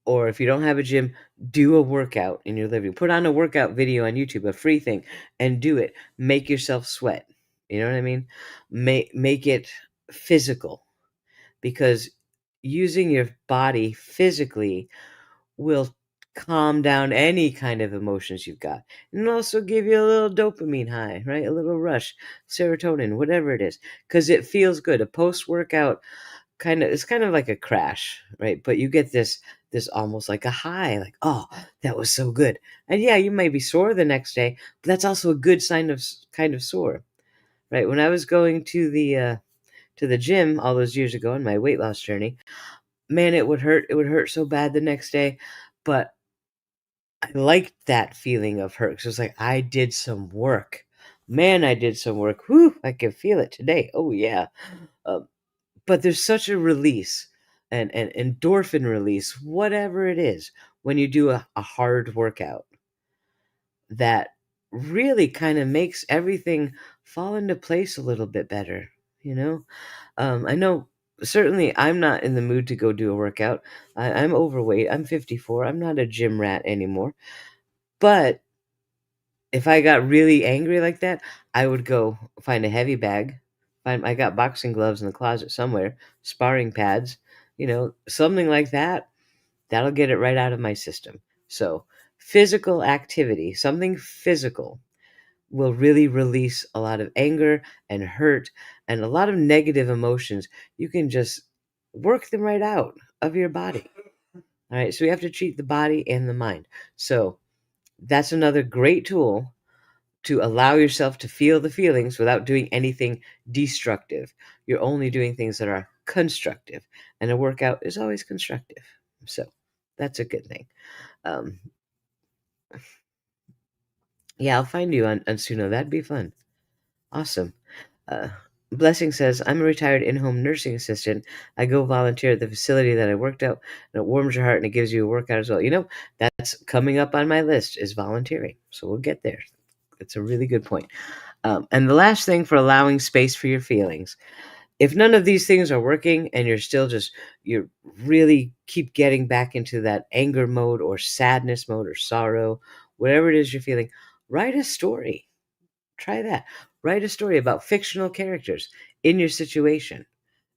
Or if you don't have a gym, do a workout in your living room. Put on a workout video on YouTube, a free thing, and do it. Make yourself sweat. You know what I mean? Make it physical because using your body physically will calm down any kind of emotions you've got and also give you a little dopamine high, right? A little rush, serotonin, whatever it is, because it feels good. A post-workout it's kind of like a crash, right? But you get this almost like a high, like, oh, that was so good. And yeah, you may be sore the next day, but that's also a good sign of kind of sore, right? When I was going to the gym all those years ago on my weight loss journey, man, it would hurt. It would hurt so bad the next day, but I liked that feeling of hurt 'cause it was like, I did some work. Man, I did some work. Whew, I can feel it today. Oh, yeah. Um, but there's such a release, and endorphin release, whatever it is, when you do a hard workout that really kind of makes everything fall into place a little bit better, you know? I know certainly I'm not in the mood to go do a workout. I'm overweight. I'm 54. I'm not a gym rat anymore. But if I got really angry like that, I would go find a heavy bag. I got boxing gloves in the closet somewhere, sparring pads, something like that. That'll get it right out of my system. So, physical activity, something physical, will really release a lot of anger and hurt and a lot of negative emotions. You can just work them right out of your body. All right. So, we have to treat the body and the mind. So, that's another great tool to allow yourself to feel the feelings without doing anything destructive. You're only doing things that are constructive, and a workout is always constructive. So that's a good thing. Um, yeah, I'll find you on Suno. That'd be fun. Awesome. Uh, Blessing says, I'm a retired in-home nursing assistant. I go volunteer at the facility that I worked at, and it warms your heart and it gives you a workout as well. That's coming up on my list is volunteering. So we'll get there. It's a really good point. And the last thing for allowing space for your feelings. If none of these things are working and you're really keep getting back into that anger mode or sadness mode or sorrow, whatever it is you're feeling, write a story. Try that. Write a story about fictional characters in your situation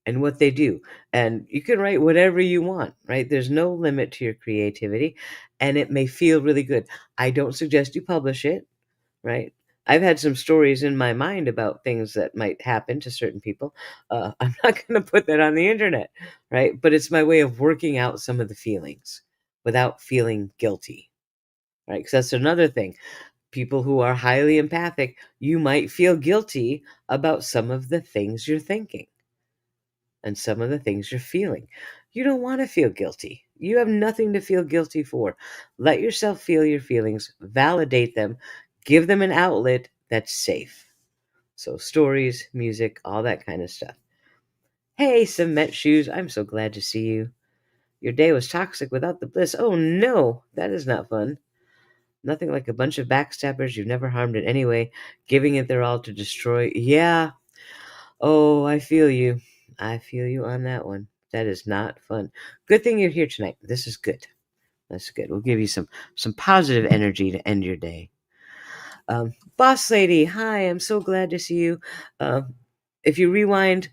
and what they do. And you can write whatever you want, right? There's no limit to your creativity, and it may feel really good. I don't suggest you publish it, right? I've had some stories in my mind about things that might happen to certain people. I'm not going to put that on the internet, right? But it's my way of working out some of the feelings without feeling guilty, right? Because that's another thing. People who are highly empathic, you might feel guilty about some of the things you're thinking and some of the things you're feeling. You don't want to feel guilty. You have nothing to feel guilty for. Let yourself feel your feelings, validate them, give them an outlet that's safe. So, stories, music, all that kind of stuff. Hey, Cement Shoes, I'm so glad to see you. Your day was toxic without the bliss. Oh no, that is not fun. Nothing like a bunch of backstabbers you've never harmed in any way, giving it their all to destroy. Yeah. Oh, I feel you. I feel you on that one. That is not fun. Good thing you're here tonight. This is good. That's good. We'll give you some positive energy to end your day. Boss lady, hi. I'm so glad to see you. If you rewind,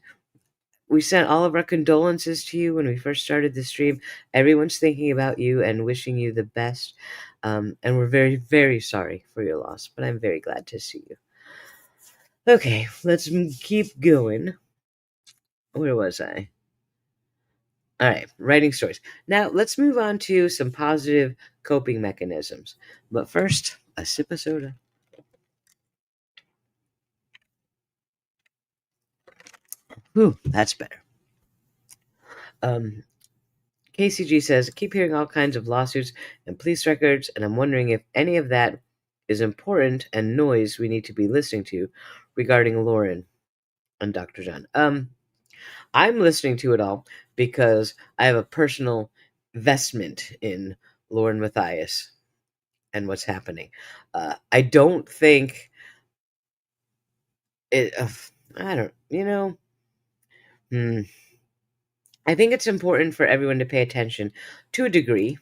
we sent all of our condolences to you when we first started the stream. Everyone's thinking about you and wishing you the best. And we're very, very sorry for your loss, but I'm very glad to see you. Okay, let's keep going. Where was I? All right, writing stories. Now, let's move on to some positive coping mechanisms. But first, a sip of soda. Ooh, that's better. Um, KCG says, keep hearing all kinds of lawsuits and police records, and I'm wondering if any of that is important and noise we need to be listening to regarding Lauren and Dr. John. I'm listening to it all because I have a personal investment in Lauren Matthias and what's happening. I don't think it. I don't. Hmm, I think it's important for everyone to pay attention to a degree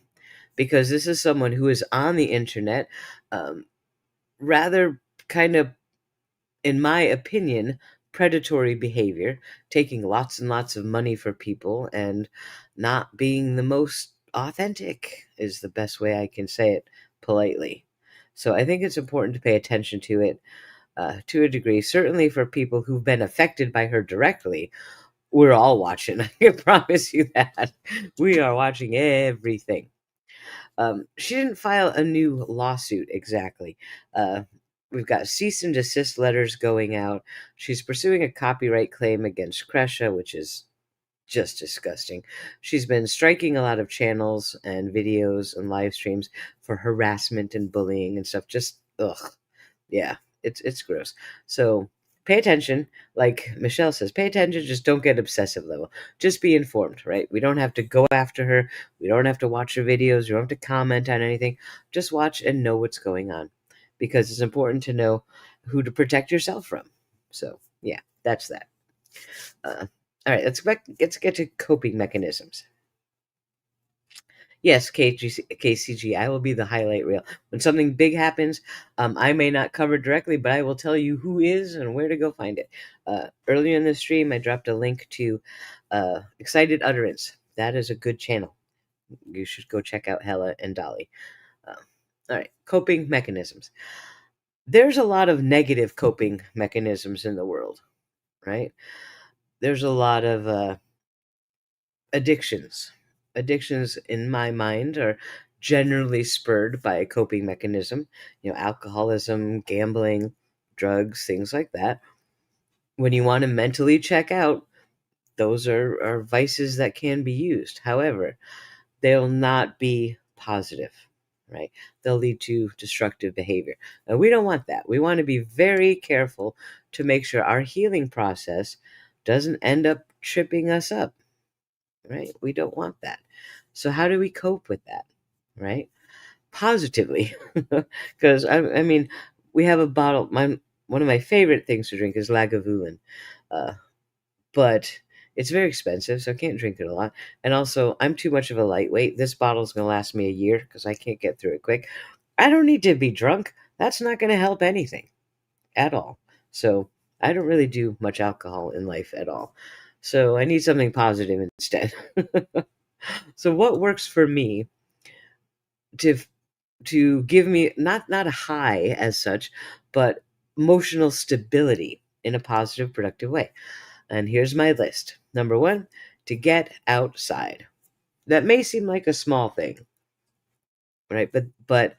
because this is someone who is on the internet, um, rather kind of, in my opinion, predatory behavior, taking lots and lots of money for people and not being the most authentic is the best way I can say it politely. So I think it's important to pay attention to it to a degree, certainly for people who've been affected by her directly. We're all watching. I can promise you that. We are watching everything. She didn't file a new lawsuit exactly. Uh, we've got cease and desist letters going out. She's pursuing a copyright claim against Kresha, which is just disgusting. She's been striking a lot of channels and videos and live streams for harassment and bullying and stuff. Just ugh. Yeah, it's gross. So pay attention. Like Michelle says, pay attention, just don't get obsessive level. Just be informed, right? We don't have to go after her. We don't have to watch her videos. You don't have to comment on anything. Just watch and know what's going on. Because it's important to know who to protect yourself from. So yeah, that's that. All right, let's get to coping mechanisms. Yes, KCG, I will be the highlight reel. When something big happens, I may not cover directly, but I will tell you who is and where to go find it. Earlier in the stream, I dropped a link to Excited Utterance. That is a good channel. You should go check out Hella and Dolly. Uh, all right, coping mechanisms. There's a lot of negative coping mechanisms in the world, right? There's a lot of addictions. Addictions, in my mind, are generally spurred by a coping mechanism, alcoholism, gambling, drugs, things like that. When you want to mentally check out, those are vices that can be used. However, they'll not be positive, right? They'll lead to destructive behavior. And we don't want that. We want to be very careful to make sure our healing process doesn't end up tripping us up, right? We don't want that. So how do we cope with that, right? Positively, because I mean, we have a bottle. One of my favorite things to drink is Lagavulin, uh, but it's very expensive, so I can't drink it a lot. And also, I'm too much of a lightweight. This bottle's gonna last me a year because I can't get through it quick. I don't need to be drunk. That's not gonna help anything at all. So I don't really do much alcohol in life at all. So I need something positive instead. So what works for me to give me not a high as such, but emotional stability in a positive, productive way. And here's my list. Number one, to get outside. That may seem like a small thing, right? But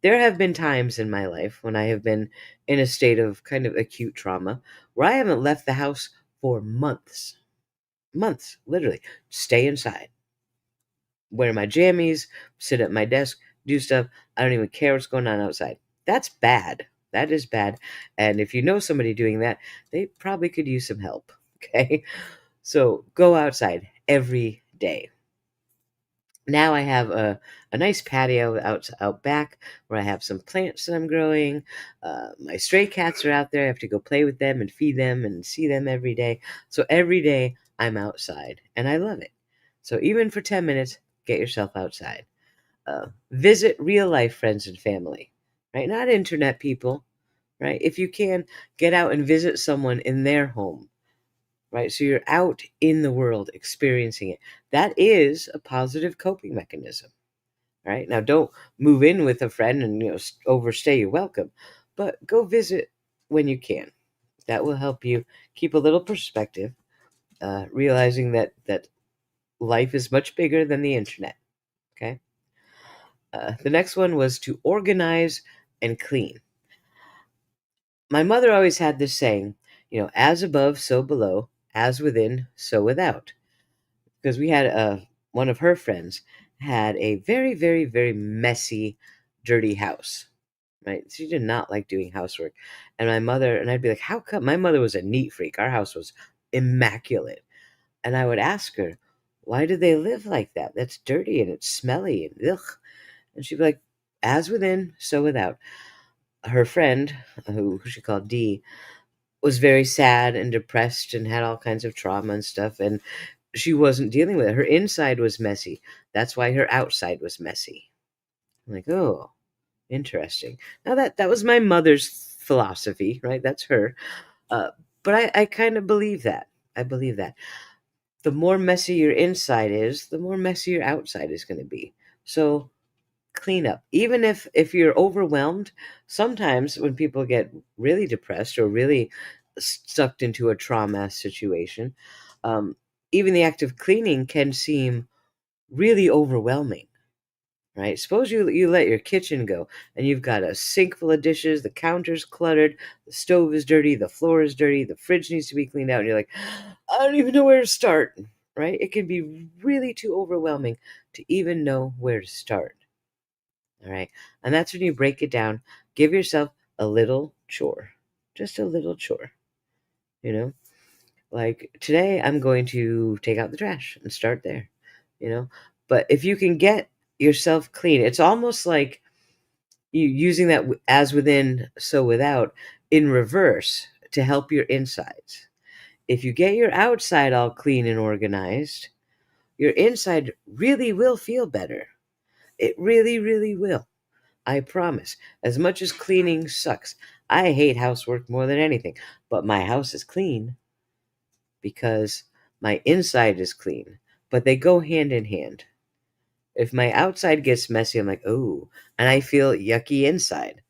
there have been times in my life when I have been in a state of kind of acute trauma where I haven't left the house for months. Months, literally. Stay inside, wear my jammies, sit at my desk, do stuff. I don't even care what's going on outside. That's bad. That is bad. And if you know somebody doing that, they probably could use some help. Okay. So go outside every day. Now I have a nice patio out back where I have some plants that I'm growing. My stray cats are out there. I have to go play with them and feed them and see them every day. So every day I'm outside and I love it. So even for 10 minutes, get yourself outside. Visit real life friends and family, right? Not internet people, right? If you can, get out and visit someone in their home, right? So you're out in the world experiencing it. That is a positive coping mechanism, right? Now, don't move in with a friend and overstay your welcome, but go visit when you can. That will help you keep a little perspective, realizing that life is much bigger than the internet. Okay. The next one was to organize and clean. My mother always had this saying, as above, so below, as within, so without. Because we had one of her friends had a very, very, very messy, dirty house. Right? She did not like doing housework. And my mother, and I'd be like, how come? My mother was a neat freak. Our house was immaculate. And I would ask her, why do they live like that? That's dirty and it's smelly and ugh. And she'd be like, as within, so without. Her friend, who she called Dee, was very sad and depressed and had all kinds of trauma and stuff. And she wasn't dealing with it. Her inside was messy. That's why her outside was messy. I'm like, oh, interesting. Now that was my mother's philosophy, right? That's her. Uh, but I kind of believe that. I believe that. The more messy your inside is, the more messy your outside is going to be. So clean up. Even if you're overwhelmed, sometimes when people get really depressed or really sucked into a trauma situation, um, even the act of cleaning can seem really overwhelming, right? Suppose you let your kitchen go and you've got a sink full of dishes, the counter's cluttered, the stove is dirty, the floor is dirty, the fridge needs to be cleaned out, and you're like, I don't even know where to start, right? It can be really too overwhelming to even know where to start. All right. And that's when you break it down. Give yourself a little chore, just a little chore, you know? Like today, I'm going to take out the trash and start there, you know? But if you can get yourself clean, it's almost like you using that as within, so without in reverse to help your insides. If you get your outside all clean and organized, your inside really will feel better. It really, really will. I promise. As much as cleaning sucks, I hate housework more than anything. But my house is clean because my inside is clean. But they go hand in hand. If my outside gets messy, I'm like, oh, and I feel yucky inside.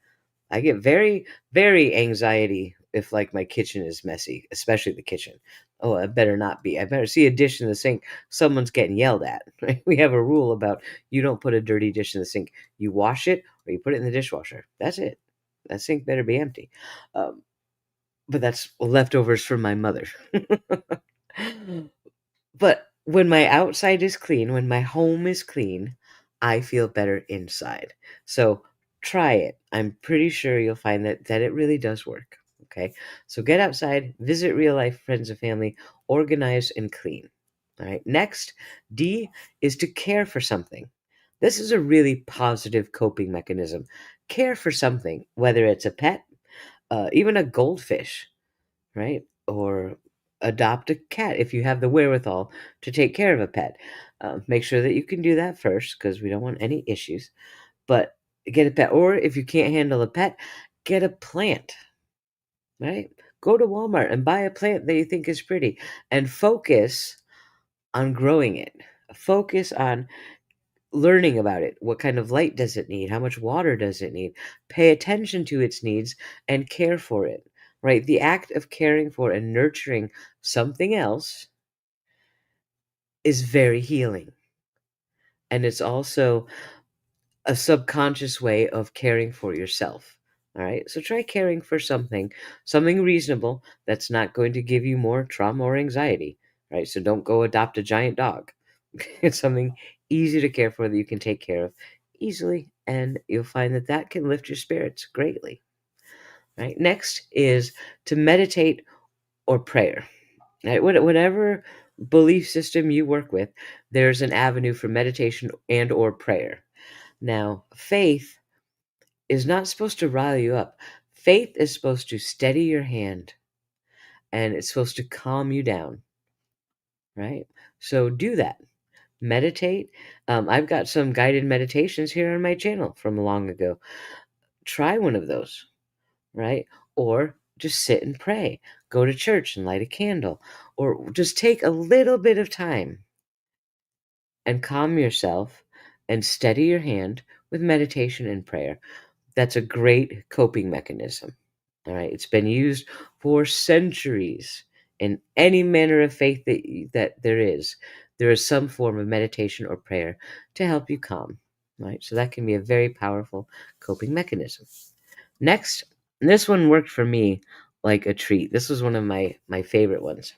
I get very, very anxiety if like my kitchen is messy, especially the kitchen. Oh, it better not be. I better see a dish in the sink. Someone's getting yelled at. Right? We have a rule about you don't put a dirty dish in the sink. You wash it or you put it in the dishwasher. That's it. That sink better be empty. Um, but that's leftovers from my mother. But when my outside is clean, when my home is clean, I feel better inside. So try it. I'm pretty sure you'll find that it really does work. Okay. So get outside, visit real life friends and family, organize and clean. All right. Next, D is to care for something. This is a really positive coping mechanism. Care for something, whether it's a pet, even a goldfish, right? Or adopt a cat if you have the wherewithal to take care of a pet. Make sure that you can do that first because we don't want any issues. But get a pet, or if you can't handle a pet, get a plant, right? Go to Walmart and buy a plant that you think is pretty and focus on growing it. Focus on learning about it. What kind of light does it need? How much water does it need? Pay attention to its needs and care for it, right? The act of caring for and nurturing something else is very healing. And it's also a subconscious way of caring for yourself. All right. So try caring for something reasonable that's not going to give you more trauma or anxiety. Right. So don't go adopt a giant dog. It's something easy to care for that you can take care of easily. And you'll find that that can lift your spirits greatly. Right. Next is to meditate or prayer. Right. Whatever belief system you work with, there's an avenue for meditation and or prayer. Now, faith is not supposed to rile you up. Faith is supposed to steady your hand and it's supposed to calm you down, right? So do that. Meditate. I've got some guided meditations here on my channel from long ago. Try one of those, right? Or just sit and pray. Go to church and light a candle. Or just take a little bit of time and calm yourself and steady your hand with meditation and prayer. That's a great coping mechanism. All right, it's been used for centuries in any manner of faith that there is. There is some form of meditation or prayer to help you calm. Right, so that can be a very powerful coping mechanism. Next, and this one worked for me like a treat. This was one of my favorite ones,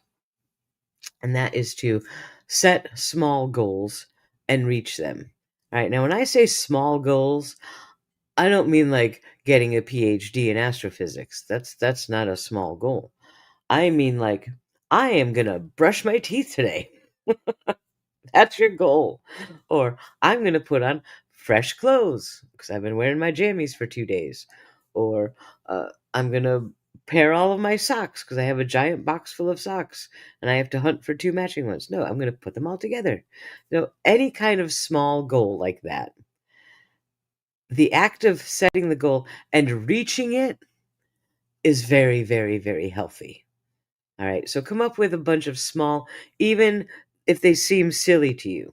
and that is to set small goals and reach them. All right, now when I say small goals, I don't mean like getting a PhD in astrophysics. That's not a small goal. I mean like I am going to brush my teeth today. That's your goal. Or I'm going to put on fresh clothes because I've been wearing my jammies for 2 days. Or I'm going to pair all of my socks because I have a giant box full of socks and I have to hunt for 2 matching ones. No, I'm going to put them all together. Any kind of small goal like that, the act of setting the goal and reaching it is very, very, very healthy. All right. So come up with a bunch of small, even if they seem silly to you,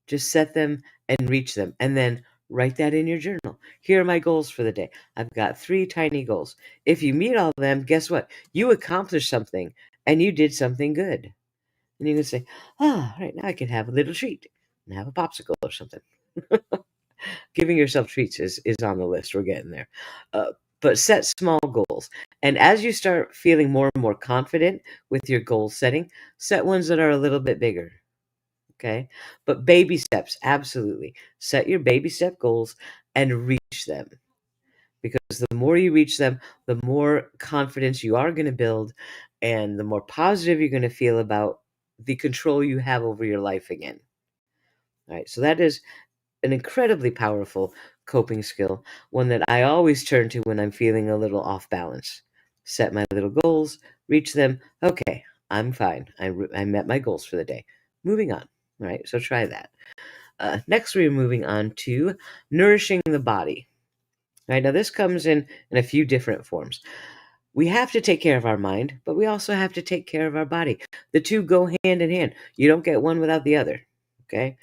just set them and reach them. And then write that in your journal. Here are my goals for the day. I've got 3 tiny goals. If you meet all of them, guess what? You accomplished something and you did something good. And you can say, right now I can have a little treat and have a popsicle or something. Giving yourself treats is on the list. We're getting there. But set small goals. And as you start feeling more and more confident with your goal setting, set ones that are a little bit bigger. Okay. But baby steps, absolutely. Set your baby step goals and reach them. Because the more you reach them, the more confidence you are going to build and the more positive you're going to feel about the control you have over your life again. All right. So that is an incredibly powerful coping skill, one that I always turn to when I'm feeling a little off balance. Set my little goals, reach them. Okay, I'm fine. I met my goals for the day. Moving on. All right, so try that. Next, we're moving on to nourishing the body. All right, now this comes in a few different forms. We have to take care of our mind, but we also have to take care of our body. The two go hand in hand. You don't get one without the other. Okay?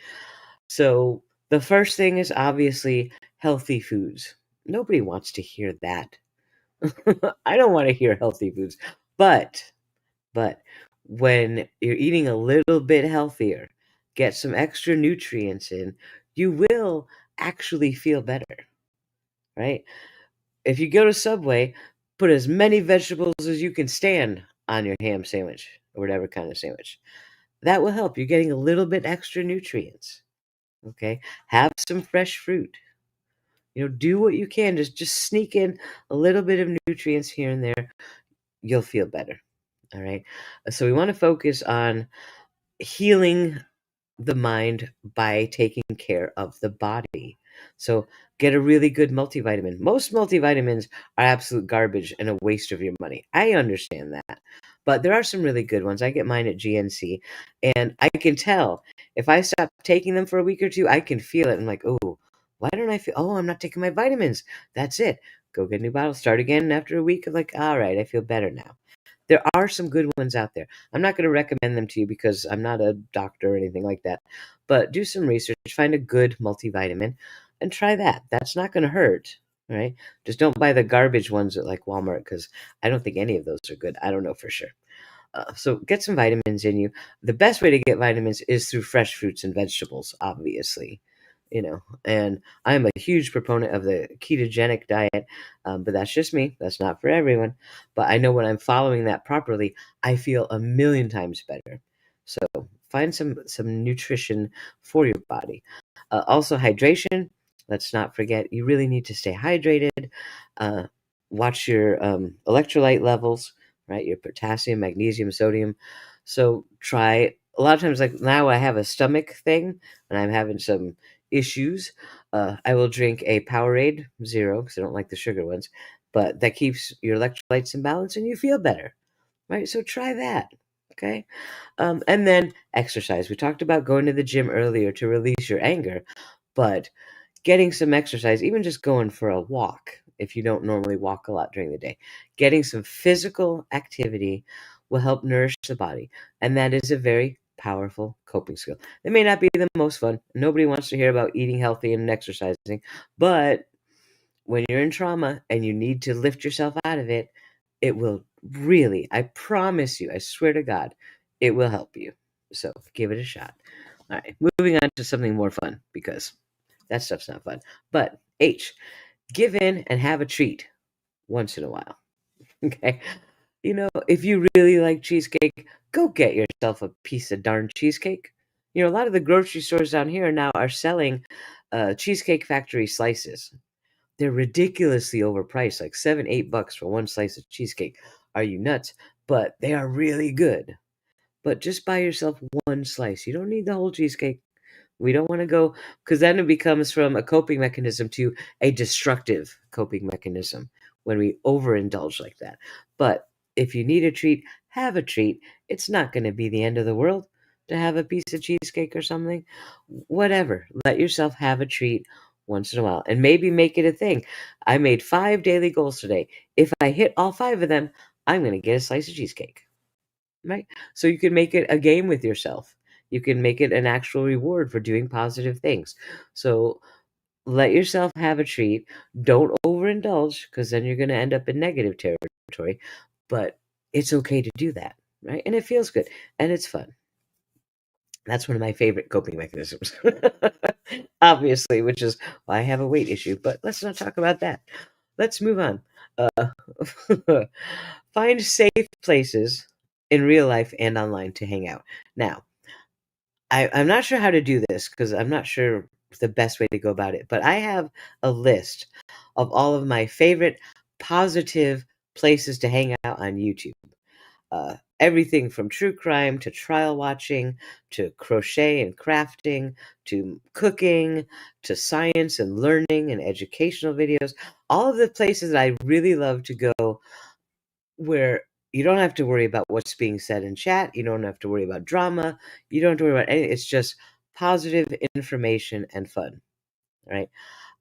So the first thing is obviously healthy foods. Nobody wants to hear that. I don't want to hear healthy foods. But when you're eating a little bit healthier, get some extra nutrients in, you will actually feel better, right? If you go to Subway, put as many vegetables as you can stand on your ham sandwich or whatever kind of sandwich. That will help. You're getting a little bit extra nutrients. Okay? Have some fresh fruit. Do what you can. Just sneak in a little bit of nutrients here and there. You'll feel better. All right? So we want to focus on healing the mind by taking care of the body. So get a really good multivitamin. Most multivitamins are absolute garbage and a waste of your money. I understand that. But there are some really good ones. I get mine at GNC, and I can tell if I stop taking them for a week or two, I can feel it. I'm like, oh, why don't I feel? Oh, I'm not taking my vitamins. That's it. Go get a new bottle. Start again after a week. I'm like, all right, I feel better now. There are some good ones out there. I'm not going to recommend them to you because I'm not a doctor or anything like that. But do some research, find a good multivitamin, and try that. That's not going to hurt, right? Just don't buy the garbage ones at like Walmart because I don't think any of those are good. I don't know for sure. So get some vitamins in you. The best way to get vitamins is through fresh fruits and vegetables, obviously. And I'm a huge proponent of the ketogenic diet, but that's just me. That's not for everyone. But I know when I'm following that properly, I feel a million times better. So find some nutrition for your body. Also, hydration. Let's not forget, you really need to stay hydrated. Uh, watch your electrolyte levels, right? Your potassium, magnesium, sodium. So try a lot of times, like now I have a stomach thing and I'm having some issues. I will drink a Powerade Zero because I don't like the sugar ones, but that keeps your electrolytes in balance and you feel better, right? So try that. Okay. And then exercise. We talked about going to the gym earlier to release your anger, but getting some exercise, even just going for a walk, if you don't normally walk a lot during the day, getting some physical activity will help nourish the body. And that is a very powerful coping skill. It may not be the most fun. Nobody wants to hear about eating healthy and exercising, but when you're in trauma and you need to lift yourself out of it, it will really, I promise you, I swear to God, it will help you. So give it a shot. All right, moving on to something more fun because that stuff's not fun. But H, give in and have a treat once in a while. Okay. If you really like cheesecake, go get yourself a piece of darn cheesecake. A lot of the grocery stores down here now are selling Cheesecake Factory slices. They're ridiculously overpriced, like $7, $8 for one slice of cheesecake. Are you nuts? But they are really good. But just buy yourself one slice. You don't need the whole cheesecake. We don't want to go, because then it becomes from a coping mechanism to a destructive coping mechanism when we overindulge like that. But if you need a treat, have a treat. It's not going to be the end of the world to have a piece of cheesecake or something. Whatever. Let yourself have a treat once in a while and maybe make it a thing. I made 5 daily goals today. If I hit all 5 of them, I'm going to get a slice of cheesecake. Right? So you can make it a game with yourself. You can make it an actual reward for doing positive things. So let yourself have a treat. Don't overindulge because then you're going to end up in negative territory. But it's okay to do that, right? And it feels good and it's fun. That's one of my favorite coping mechanisms, obviously, which is why I have a weight issue. But let's not talk about that. Let's move on. Find safe places in real life and online to hang out. Now, I'm not sure how to do this because I'm not sure the best way to go about it, but I have a list of all of my favorite positive places to hang out on YouTube. Everything from true crime to trial watching to crochet and crafting to cooking to science and learning and educational videos. All of the places that I really love to go where you don't have to worry about what's being said in chat. You don't have to worry about drama. You don't have to worry about anything. It's just positive information and fun, right?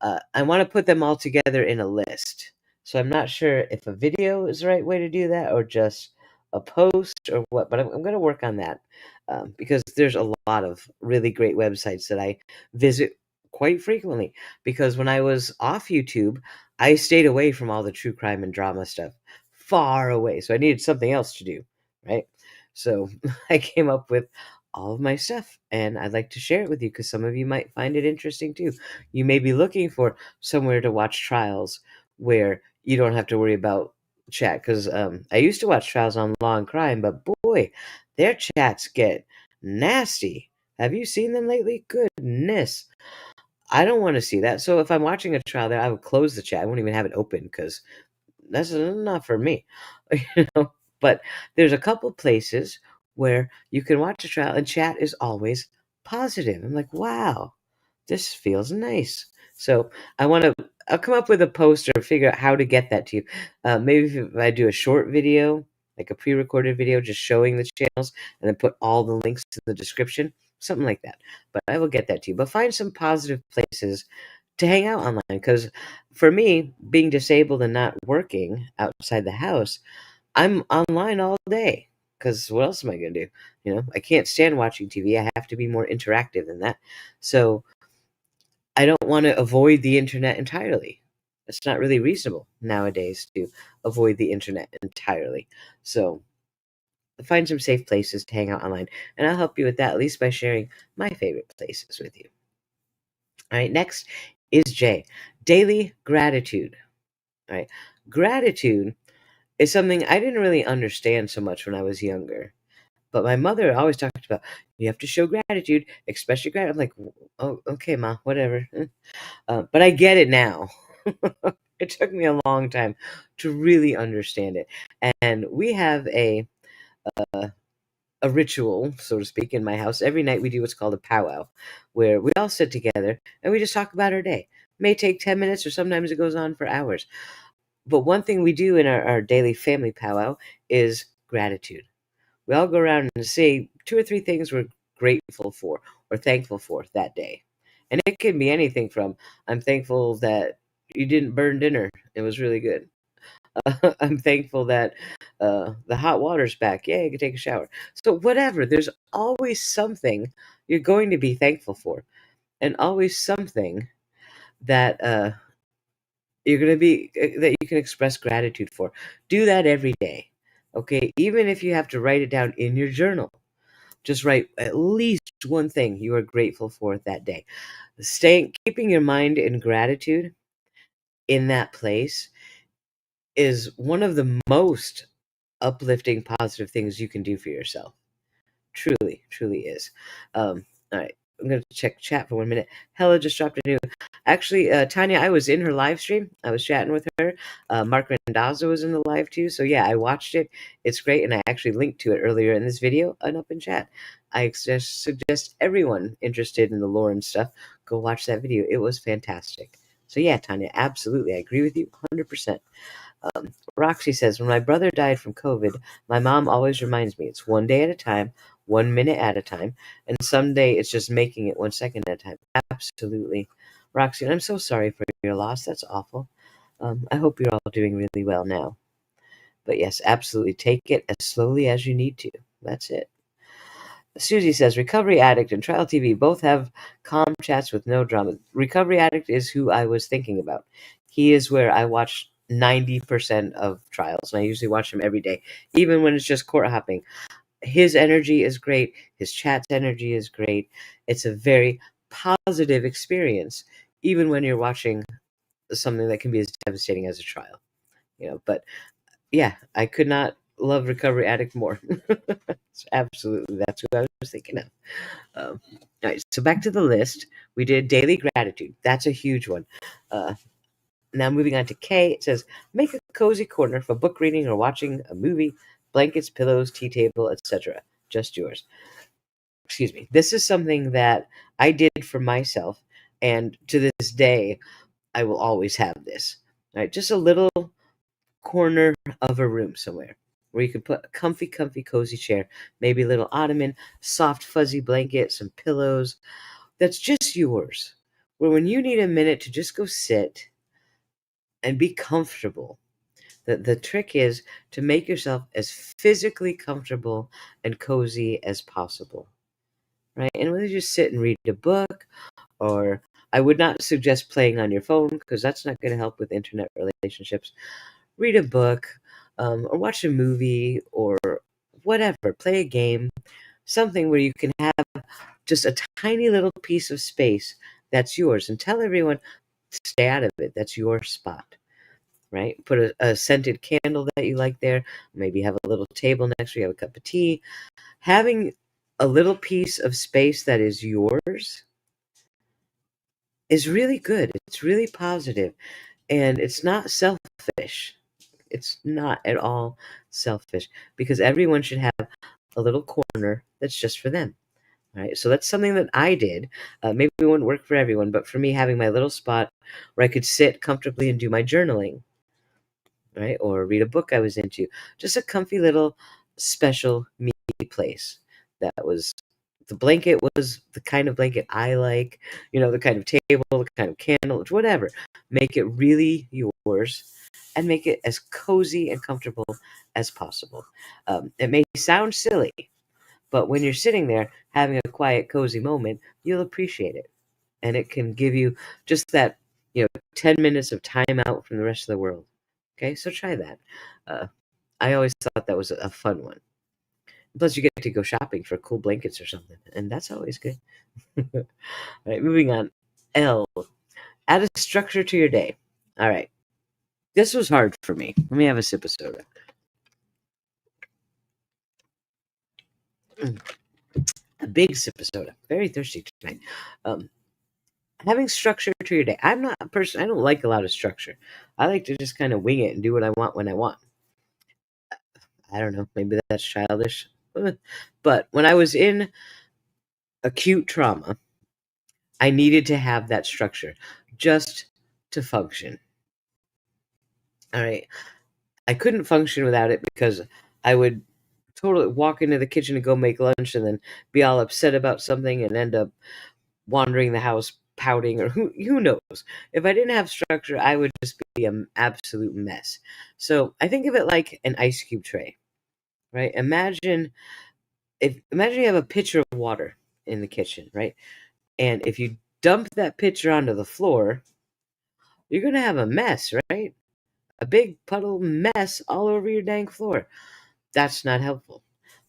I want to put them all together in a list. So I'm not sure if a video is the right way to do that or just a post or what, but I'm going to work on that because there's a lot of really great websites that I visit quite frequently. Because when I was off YouTube, I stayed away from all the true crime and drama stuff, far away. So I needed something else to do, right? So I came up with all of my stuff and I'd like to share it with you because some of you might find it interesting too. You may be looking for somewhere to watch trials where you don't have to worry about chat because I used to watch trials on Law and Crime, but boy, their chats get nasty. Have you seen them lately? Goodness. I don't want to see that. So if I'm watching a trial there, I would close the chat. I won't even have it open because that's not for me. you know. But there's a couple places where you can watch a trial and chat is always positive. I'm like, wow, this feels nice. So I'll come up with a post or figure out how to get that to you. Maybe if I do a short video, like a pre-recorded video, just showing the channels and then put all the links in the description, something like that. But I will get that to you. But find some positive places to hang out online because for me, being disabled and not working outside the house, I'm online all day because what else am I going to do? I can't stand watching TV. I have to be more interactive than that. So I don't want to avoid the internet entirely. It's not really reasonable nowadays to avoid the internet entirely. So find some safe places to hang out online, and I'll help you with that, at least by sharing my favorite places with you. All right, next is J, daily gratitude. All right, gratitude is something I didn't really understand so much when I was younger. But my mother always talked about you have to show gratitude, especially gratitude. I'm like, oh, okay, ma, whatever. But I get it now. It took me a long time to really understand it. And we have a ritual, so to speak, in my house. Every night we do what's called a powwow, where we all sit together and we just talk about our day. May take 10 minutes, or sometimes it goes on for hours. But one thing we do in our daily family powwow is gratitude. We all go around and say two or three things we're grateful for or thankful for that day. And it can be anything from, I'm thankful that you didn't burn dinner. It was really good. I'm thankful that the hot water's back. Yeah, you can take a shower. So, whatever, there's always something you're going to be thankful for, and always something that you're going to be, that you can express gratitude for. Do that every day. Okay. Even if you have to write it down in your journal, just write at least one thing you are grateful for that day. Keeping your mind in gratitude in that place is one of the most uplifting, positive things you can do for yourself. Truly, truly is. All right, I'm going to check chat for 1 minute. Hella just dropped a new. Actually, Tanya, I was in her live stream. I was chatting with her. Mark Randazzo was in the live too. So yeah, I watched it. It's great, and I actually linked to it earlier in this video and up in chat. I just suggest everyone interested in the lore and stuff go watch that video. It was fantastic. So yeah, Tanya, absolutely, I agree with you 100%. Roxy says, when my brother died from COVID, my mom always reminds me it's one day at a time, 1 minute at a time, and someday it's just making it 1 second at a time. Absolutely. Roxy, and I'm so sorry for your loss. That's awful. I hope you're all doing really well now. But yes, absolutely. Take it as slowly as you need to. That's it. Susie says, Recovery Addict and Trial TV both have calm chats with no drama. Recovery Addict is who I was thinking about. He is where I watch 90% of trials, and I usually watch him every day, even when it's just court hopping. His energy is great. His chat's energy is great. It's a very positive experience, even when you're watching something that can be as devastating as a trial. But yeah, I could not love Recovery Addict more. Absolutely, that's who I was thinking of. All right, so back to the list. We did daily gratitude. That's a huge one. Now moving on to K, it says make a cozy corner for book reading or watching a movie, blankets, pillows, tea table, etc. Just yours. Excuse me. This is something that I did for myself, and to this day, I will always have this. All right, just a little corner of a room somewhere where you can put a comfy, cozy chair, maybe a little ottoman, soft, fuzzy blanket, some pillows. That's just yours. Where when you need a minute to just go sit and be comfortable, the trick is to make yourself as physically comfortable and cozy as possible, right? And whether you just sit and read a book, or I would not suggest playing on your phone because that's not going to help with internet relationships. Read a book, or watch a movie, or whatever. Play a game, something where you can have just a tiny little piece of space that's yours, and tell everyone, stay out of it. That's your spot, right? Put a scented candle that you like there. Maybe have a little table next to you, have a cup of tea. Having a little piece of space that is yours is really good. It's really positive, and it's not selfish. It's not at all selfish, because everyone should have a little corner that's just for them. Right. So that's something that I did. Maybe it wouldn't work for everyone, but for me, having my little spot where I could sit comfortably and do my journaling, right, or read a book I was into, just a comfy little special me place. That was The blanket was the kind of blanket I like, the kind of table, the kind of candle, whatever. Make it really yours, and make it as cozy and comfortable as possible. It may sound silly, but when you're sitting there having a quiet, cozy moment, you'll appreciate it. And it can give you just that, 10 minutes of time out from the rest of the world. Okay, so try that. Uh, I always thought that was a fun one. Plus, you get to go shopping for cool blankets or something, and that's always good. All right, moving on. L. Add a structure to your day. All right, this was hard for me. Let me have a sip of soda. A big sip of soda. Very thirsty tonight. Um, Having structure to your day. I'm not a person. I don't like a lot of structure. I like to just kind of wing it and do what I want when I want. I don't know. Maybe that's childish. But when I was in acute trauma, I needed to have that structure just to function. All right. I couldn't function without it because I would totally walk into the kitchen to go make lunch and then be all upset about something and end up wandering the house pouting, or who knows. If I didn't have structure, I would just be an absolute mess. So I think of it like an ice cube tray, right? Imagine you have a pitcher of water in the kitchen, right? And if you dump that pitcher onto the floor, you're gonna have a mess, right? A big puddle mess all over your dang floor. That's not helpful.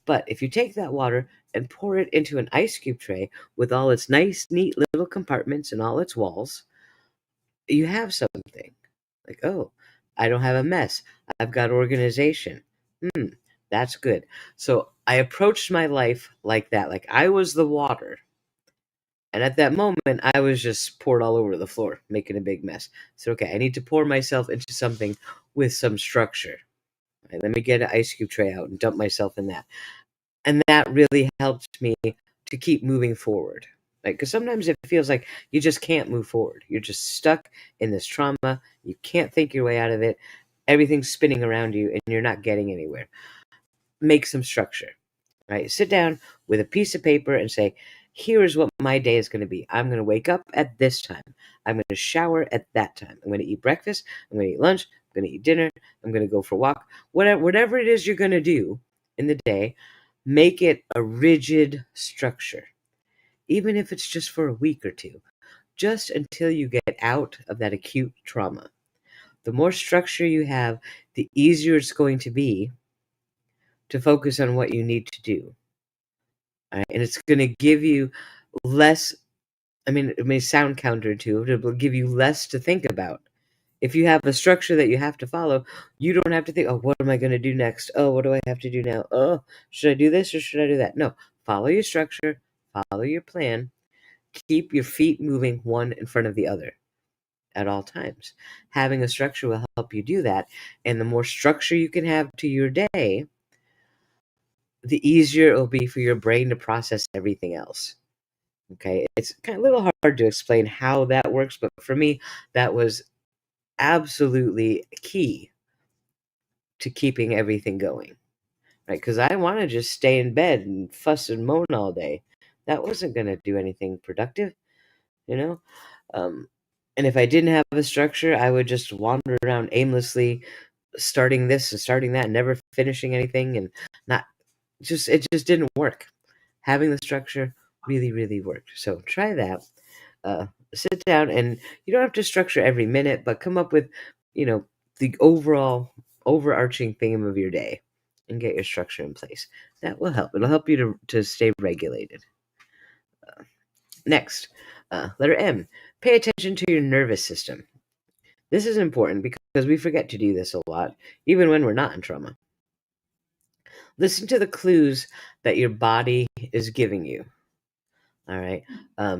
But if you take that water and pour it into an ice cube tray with all its nice, neat little compartments and all its walls, you have something. Like, oh, I don't have a mess. I've got organization. That's good. So I approached my life like that. Like I was the water. And at that moment, I was just poured all over the floor, making a big mess. So, okay, I need to pour myself into something with some structure. Right, let me get an ice cube tray out and dump myself in that. And that really helped me to keep moving forward. Like, because sometimes it feels like you just can't move forward. You're just stuck in this trauma. You can't think your way out of it. Everything's spinning around you and you're not getting anywhere. Make some structure, right? Sit down with a piece of paper and say, here is what my day is going to be. I'm going to wake up at this time. I'm going to shower at that time. I'm going to eat breakfast. I'm going to eat lunch. I'm going to eat dinner. I'm going to go for a walk. Whatever it is you're going to do in the day, make it a rigid structure, even if it's just for a week or two, just until you get out of that acute trauma. The more structure you have, the easier it's going to be to focus on what you need to do. All right? And it's going to give you less, it may sound counterintuitive, it will give you less to think about. If you have a structure that you have to follow, you don't have to think, oh, what am I going to do next? Oh, what do I have to do now? Oh, should I do this or should I do that? No, follow your structure, follow your plan, keep your feet moving one in front of the other at all times. Having a structure will help you do that. And the more structure you can have to your day, the easier it will be for your brain to process everything else. Okay, it's kind of a little hard to explain how that works, but for me, that was absolutely key to keeping everything going, right? Because I want to just stay in bed and fuss and moan all day. That wasn't going to do anything productive, you know? And if I didn't have a structure, I would just wander around aimlessly, starting this and starting that, and never finishing anything, and not it just didn't work. Having the structure really, really worked. So try that. Sit down, and you don't have to structure every minute, but come up with, the overall overarching theme of your day and get your structure in place. That will help. It'll help you to stay regulated. Next, letter M, pay attention to your nervous system. This is important because we forget to do this a lot, even when we're not in trauma. Listen to the clues that your body is giving you. All right.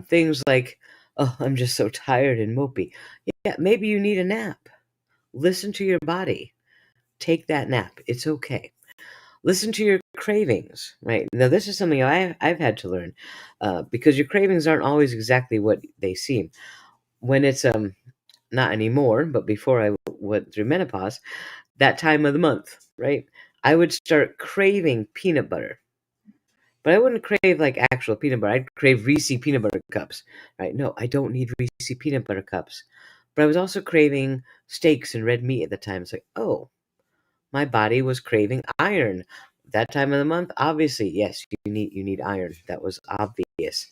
Things like, oh, I'm just so tired and mopey. Yeah, maybe you need a nap. Listen to your body. Take that nap. It's okay. Listen to your cravings, right? Now, this is something I've had to learn because your cravings aren't always exactly what they seem. When it's not anymore, but before I went through menopause, that time of the month, right? I would start craving peanut butter. But I wouldn't crave like actual peanut butter. I'd crave Reese peanut butter cups, right? No, I don't need Reese peanut butter cups. But I was also craving steaks and red meat at the time. It's like, oh, my body was craving iron. That time of the month, obviously, yes, you need iron. That was obvious.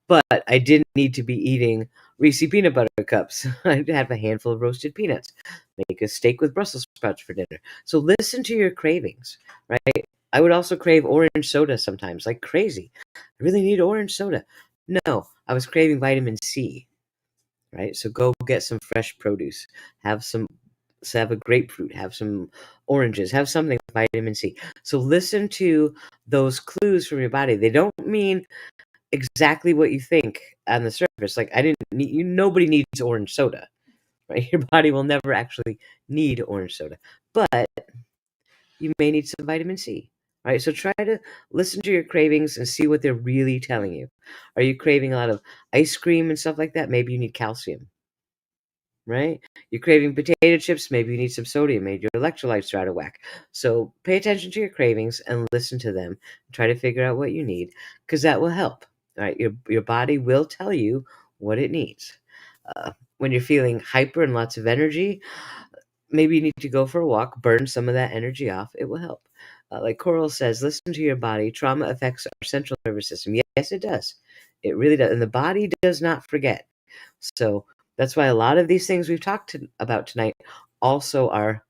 But I didn't need to be eating Reese peanut butter cups. I'd have a handful of roasted peanuts, make a steak with Brussels sprouts for dinner. So listen to your cravings, right? I would also crave orange soda sometimes, like crazy. I really need orange soda. No, I was craving vitamin C, right? So go get some fresh produce, have some, have a grapefruit, have some oranges, have something with vitamin C. So listen to those clues from your body. They don't mean exactly what you think on the surface. Like I didn't need you. Nobody needs orange soda, right? Your body will never actually need orange soda, but you may need some vitamin C. Right, so try to listen to your cravings and see what they're really telling you. Are you craving a lot of ice cream and stuff like that? Maybe you need calcium, right? You're craving potato chips, maybe you need some sodium, maybe your electrolytes are out of whack. So pay attention to your cravings and listen to them. Try to figure out what you need because that will help. All right, your body will tell you what it needs. When you're feeling hyper and lots of energy, maybe you need to go for a walk, burn some of that energy off. It will help. Like Coral says, listen to your body. Trauma affects our central nervous system. Yes, it does. It really does. And the body does not forget. So that's why a lot of these things we've talked about tonight also are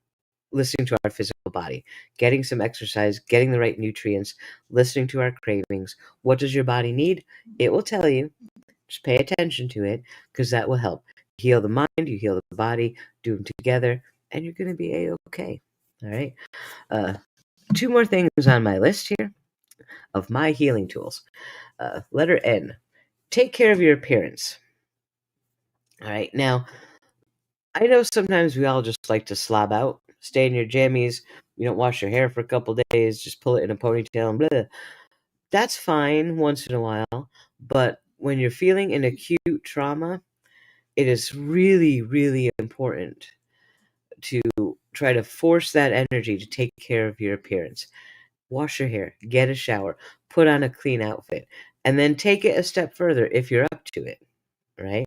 listening to our physical body, getting some exercise, getting the right nutrients, listening to our cravings. What does your body need? It will tell you. Just pay attention to it because that will help. You heal the mind, you heal the body, do them together, and you're going to be A-okay. All right. Uh, two more things on my list here of my healing tools. Letter N. Take care of your appearance. All right. Now, I know sometimes we all just like to slob out, stay in your jammies. You don't wash your hair for a couple days, just pull it in a ponytail and blah. That's fine once in a while, but when you're feeling an acute trauma, it is really, really important to try to force that energy to take care of your appearance. Wash your hair, get a shower, put on a clean outfit, and then take it a step further if you're up to it, right?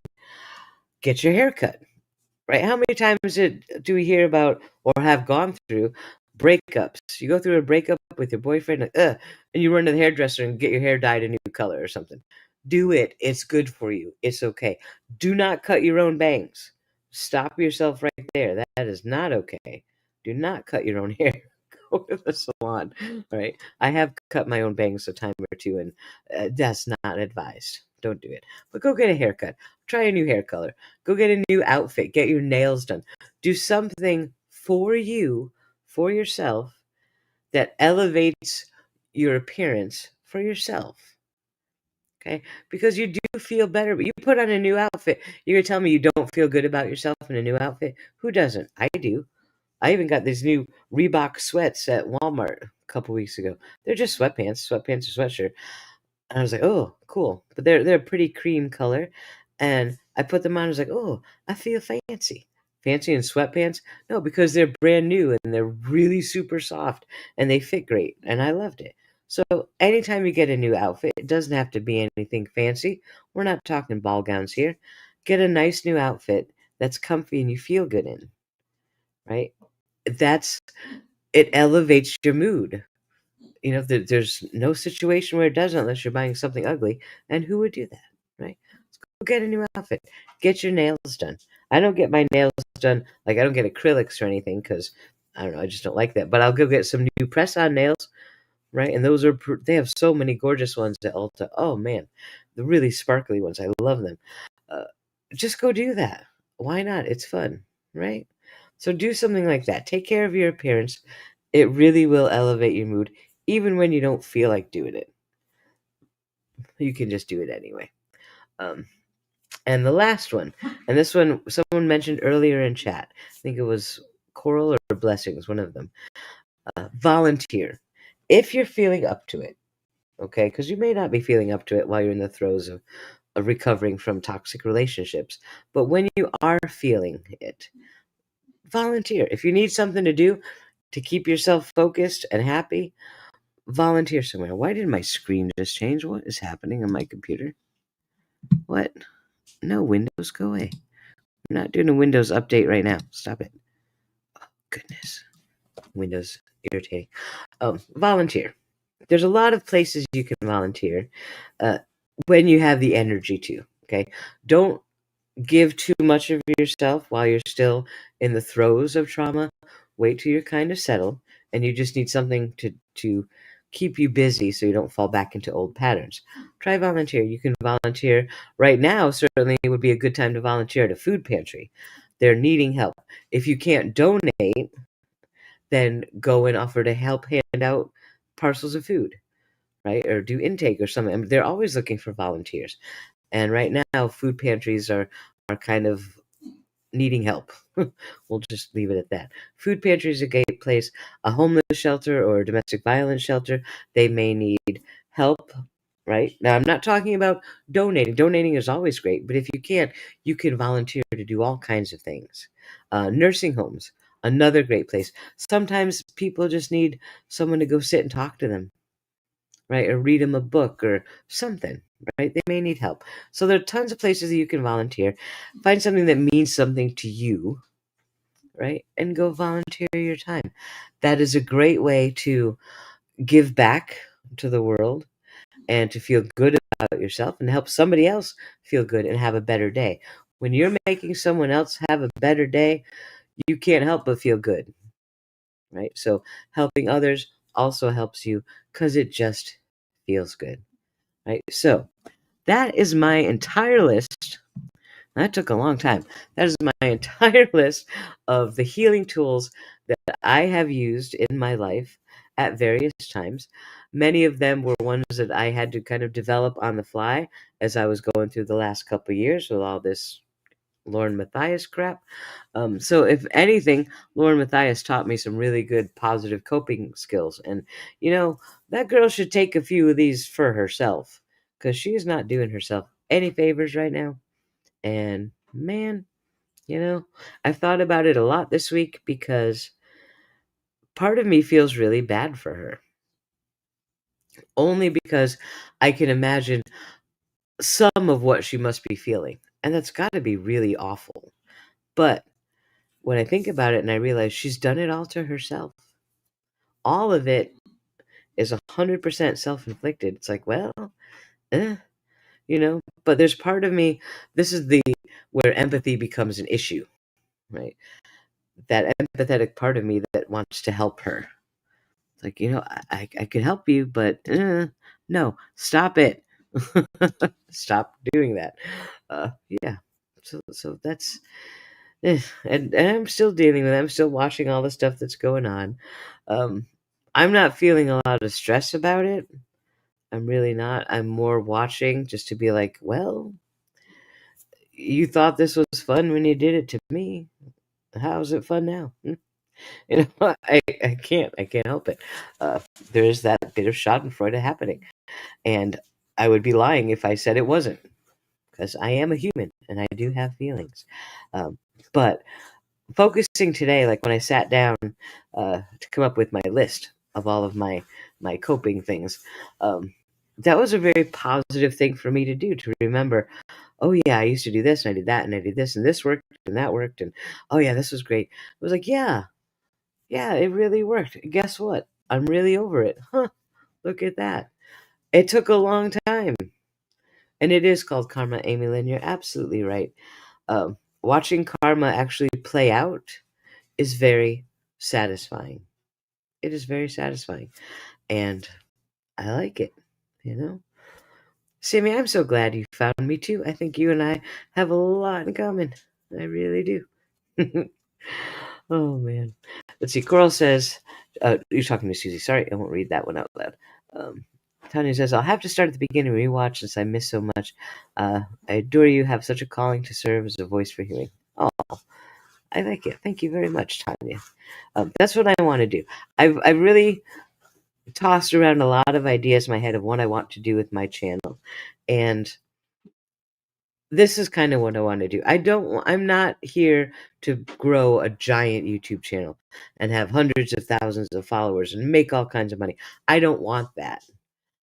Get your hair cut. Right? How many times do we hear about or have gone through breakups? You go through a breakup with your boyfriend, like, and you run to the hairdresser and get your hair dyed a new color or something. Do it. It's good for you. It's okay. Do not cut your own bangs. Stop yourself right there. That is not okay. Do not cut your own hair. Go to the salon. Right? I have cut my own bangs a time or two, and that's not advised. Don't do it. But go get a haircut. Try a new hair color. Go get a new outfit. Get your nails done. Do something for you, for yourself, that elevates your appearance for yourself. Okay? Because you do feel better, but you put on a new outfit. You're going to tell me you don't feel good about yourself in a new outfit? Who doesn't? I do. I even got these new Reebok sweats at Walmart a couple weeks ago. They're just sweatpants or sweatshirt. And I was like, "Oh, cool." But they're a pretty cream color, and I put them on. I was like, "Oh, I feel fancy." Fancy in sweatpants? No, because they're brand new and they're really super soft and they fit great, and I loved it. So anytime you get a new outfit, it doesn't have to be anything fancy. We're not talking ball gowns here. Get a nice new outfit that's comfy and you feel good in, right? That's it elevates your mood. There's no situation where it doesn't unless you're buying something ugly, and who would do that, right? Let's go get a new outfit. Get your nails done. I don't get my nails done, like, I don't get acrylics or anything because, I don't know, I just don't like that, but I'll go get some new press-on nails, right? And those are they have so many gorgeous ones at Ulta. Oh, man. The really sparkly ones. I love them. Uh, just go do that. Why not? It's fun, right? So do something like that. Take care of your appearance. It really will elevate your mood, even when you don't feel like doing it. You can just do it anyway. Um, and the last one, and this one someone mentioned earlier in chat. I think it was Coral or Blessings, one of them. Volunteer. If you're feeling up to it, okay? Because you may not be feeling up to it while you're in the throes of recovering from toxic relationships. But when you are feeling it, volunteer. If you need something to do to keep yourself focused and happy, volunteer somewhere. Why did my screen just change? What is happening on my computer? What? No, Windows, go away. I'm not doing a Windows update right now. Stop it. Oh, goodness. Windows irritating. Volunteer. There's a lot of places you can volunteer uh, when you have the energy to. Okay. Don't give too much of yourself while you're still in the throes of trauma. Wait till you're kind of settled and you just need something to keep you busy so you don't fall back into old patterns. Try volunteer. You can volunteer right now. Certainly it would be a good time to volunteer at a food pantry. They're needing help. If you can't donate, then go and offer to help hand out parcels of food, right? Or do intake or something. I mean, they're always looking for volunteers. And right now, food pantries are kind of needing help. We'll just leave it at that. Food pantry is a great place. A homeless shelter or a domestic violence shelter, they may need help, right? Now, I'm not talking about donating. Donating is always great, but if you can't, you can volunteer to do all kinds of things. Nursing homes, another great place. Sometimes people just need someone to go sit and talk to them, right? Or read them a book or something, right? They may need help. So there are tons of places that you can volunteer. Find something that means something to you, right? And go volunteer your time. That is a great way to give back to the world and to feel good about yourself and help somebody else feel good and have a better day. When you're making someone else have a better day, you can't help but feel good, right? So helping others also helps you because it just feels good, right? So that is my entire list. That took a long time. That is my entire list of the healing tools that I have used in my life at various times. Many of them were ones that I had to kind of develop on the fly as I was going through the last couple of years with all this Lauren Matthias crap. So if anything, Lauren Matthias taught me some really good positive coping skills. And, that girl should take a few of these for herself because she is not doing herself any favors right now. And man, I've thought about it a lot this week because part of me feels really bad for her. Only because I can imagine some of what she must be feeling. And that's got to be really awful. But when I think about it and I realize she's done it all to herself, all of it is 100% self-inflicted. It's like, well, eh, but there's part of me, this is where empathy becomes an issue, right? That empathetic part of me that wants to help her. It's like, I could help you, but no, stop it. Stop doing that. Yeah. So that's, and I'm still dealing with it. I'm still watching all the stuff that's going on. Um, I'm not feeling a lot of stress about it. I'm really not. I'm more watching just to be like, well, you thought this was fun when you did it to me. How's it fun now? I can't help it. There is that bit of Schadenfreude happening, and I would be lying if I said it wasn't, because I am a human and I do have feelings. But focusing today, like when I sat down to come up with my list of all of my coping things, that was a very positive thing for me to do, to remember, oh yeah, I used to do this and I did that and I did this and this worked and that worked, and oh yeah, this was great. It was like, yeah, it really worked. Guess what? I'm really over it. Huh, look at that. It took a long time. And it is called karma, Amy Lynn. You're absolutely right. Watching karma actually play out is very satisfying. It is very satisfying. And I like it, you know? Sammy, I'm so glad you found me too. I think you and I have a lot in common. I really do. Oh man. Let's see. Coral says, you're talking to Susie. Sorry, I won't read that one out loud. Um, Tanya says, I'll have to start at the beginning and rewatch since I miss so much. I adore you. Have such a calling to serve as a voice for healing. Oh, I like it. Thank you very much, Tanya. That's what I want to do. I've really tossed around a lot of ideas in my head of what I want to do with my channel. And this is kind of what I want to do. I'm not here to grow a giant YouTube channel and have hundreds of thousands of followers and make all kinds of money. I don't want that.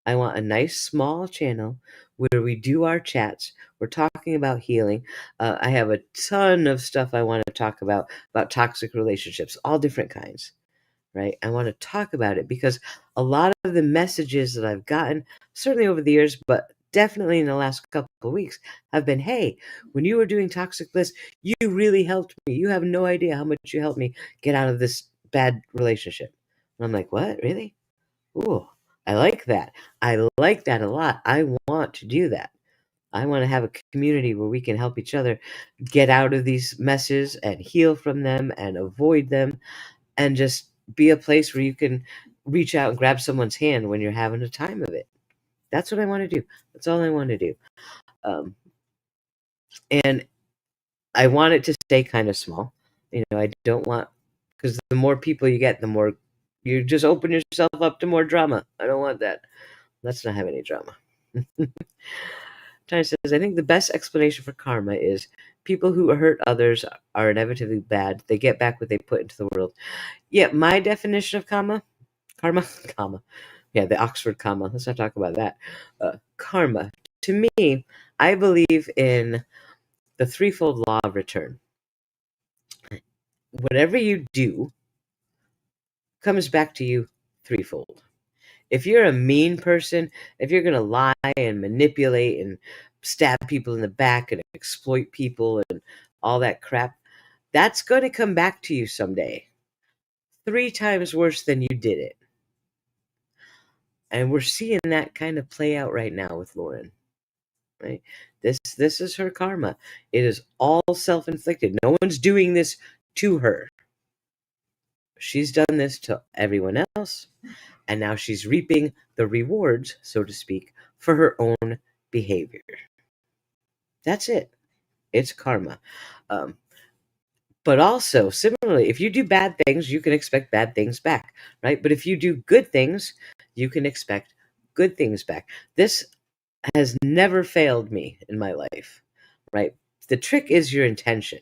I want a nice small channel where we do our chats. We're talking about healing. I have a ton of stuff I want to talk about toxic relationships, all different kinds, right? I want to talk about it because a lot of the messages that I've gotten, certainly over the years, but definitely in the last couple of weeks, have been, hey, when you were doing Toxic Bliss, you really helped me. You have no idea how much you helped me get out of this bad relationship. And I'm like, what? Really? Ooh, I like that. I like that a lot. I want to do that. I want to have a community where we can help each other get out of these messes and heal from them and avoid them and just be a place where you can reach out and grab someone's hand when you're having a time of it. That's what I want to do. That's all I want to do. Um, and I want it to stay kind of small. I don't want, because the more people you get, the more you just open yourself up to more drama. I don't want that. Let's not have any drama. China says, I think the best explanation for karma is people who hurt others are inevitably bad. They get back what they put into the world. Yeah, my definition of karma, karma. Yeah, the Oxford comma. Let's not talk about that. Karma. To me, I believe in the threefold law of return. Whatever you do comes back to you threefold. If you're a mean person, if you're going to lie and manipulate and stab people in the back and exploit people and all that crap, that's going to come back to you someday. 3 times worse than you did it. And we're seeing that kind of play out right now with Lauren. Right? This is her karma. It is all self-inflicted. No one's doing this to her. She's done this to everyone else, and now she's reaping the rewards, so to speak, for her own behavior. That's it. It's karma. But also, similarly, if you do bad things, you can expect bad things back, right? But if you do good things, you can expect good things back. This has never failed me in my life, right? The trick is your intention.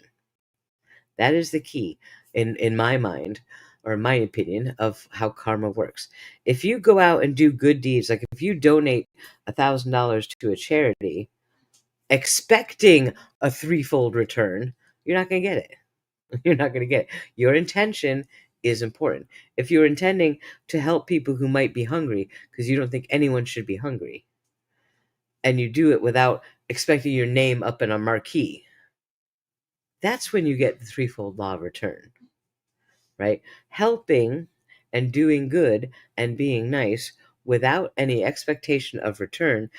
That is the key in my mind, or in my opinion, of how karma works. If you go out and do good deeds, like if you donate $1,000 to a charity, expecting a threefold return, you're not going to get it. You're not going to get it. Your intention is important. If you're intending to help people who might be hungry because you don't think anyone should be hungry, and you do it without expecting your name up in a marquee, that's when you get the threefold law of return, right? Helping and doing good and being nice without any expectation of return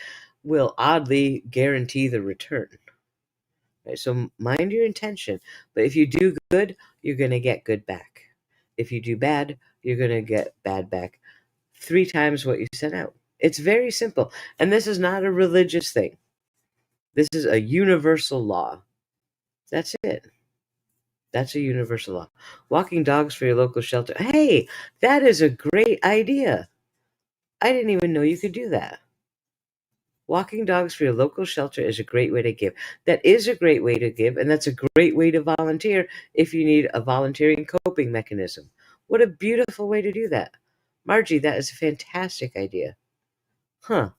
will oddly guarantee the return. Right? So mind your intention. But if you do good, you're going to get good back. If you do bad, you're going to get bad back 3 times what you sent out. It's very simple. And this is not a religious thing. This is a universal law. That's it. That's a universal law. Walking dogs for your local shelter. Hey, that is a great idea. I didn't even know you could do that. Walking dogs for your local shelter is a great way to give. That is a great way to give, and that's a great way to volunteer if you need a volunteering coping mechanism. What a beautiful way to do that. Margie, that is a fantastic idea. Huh.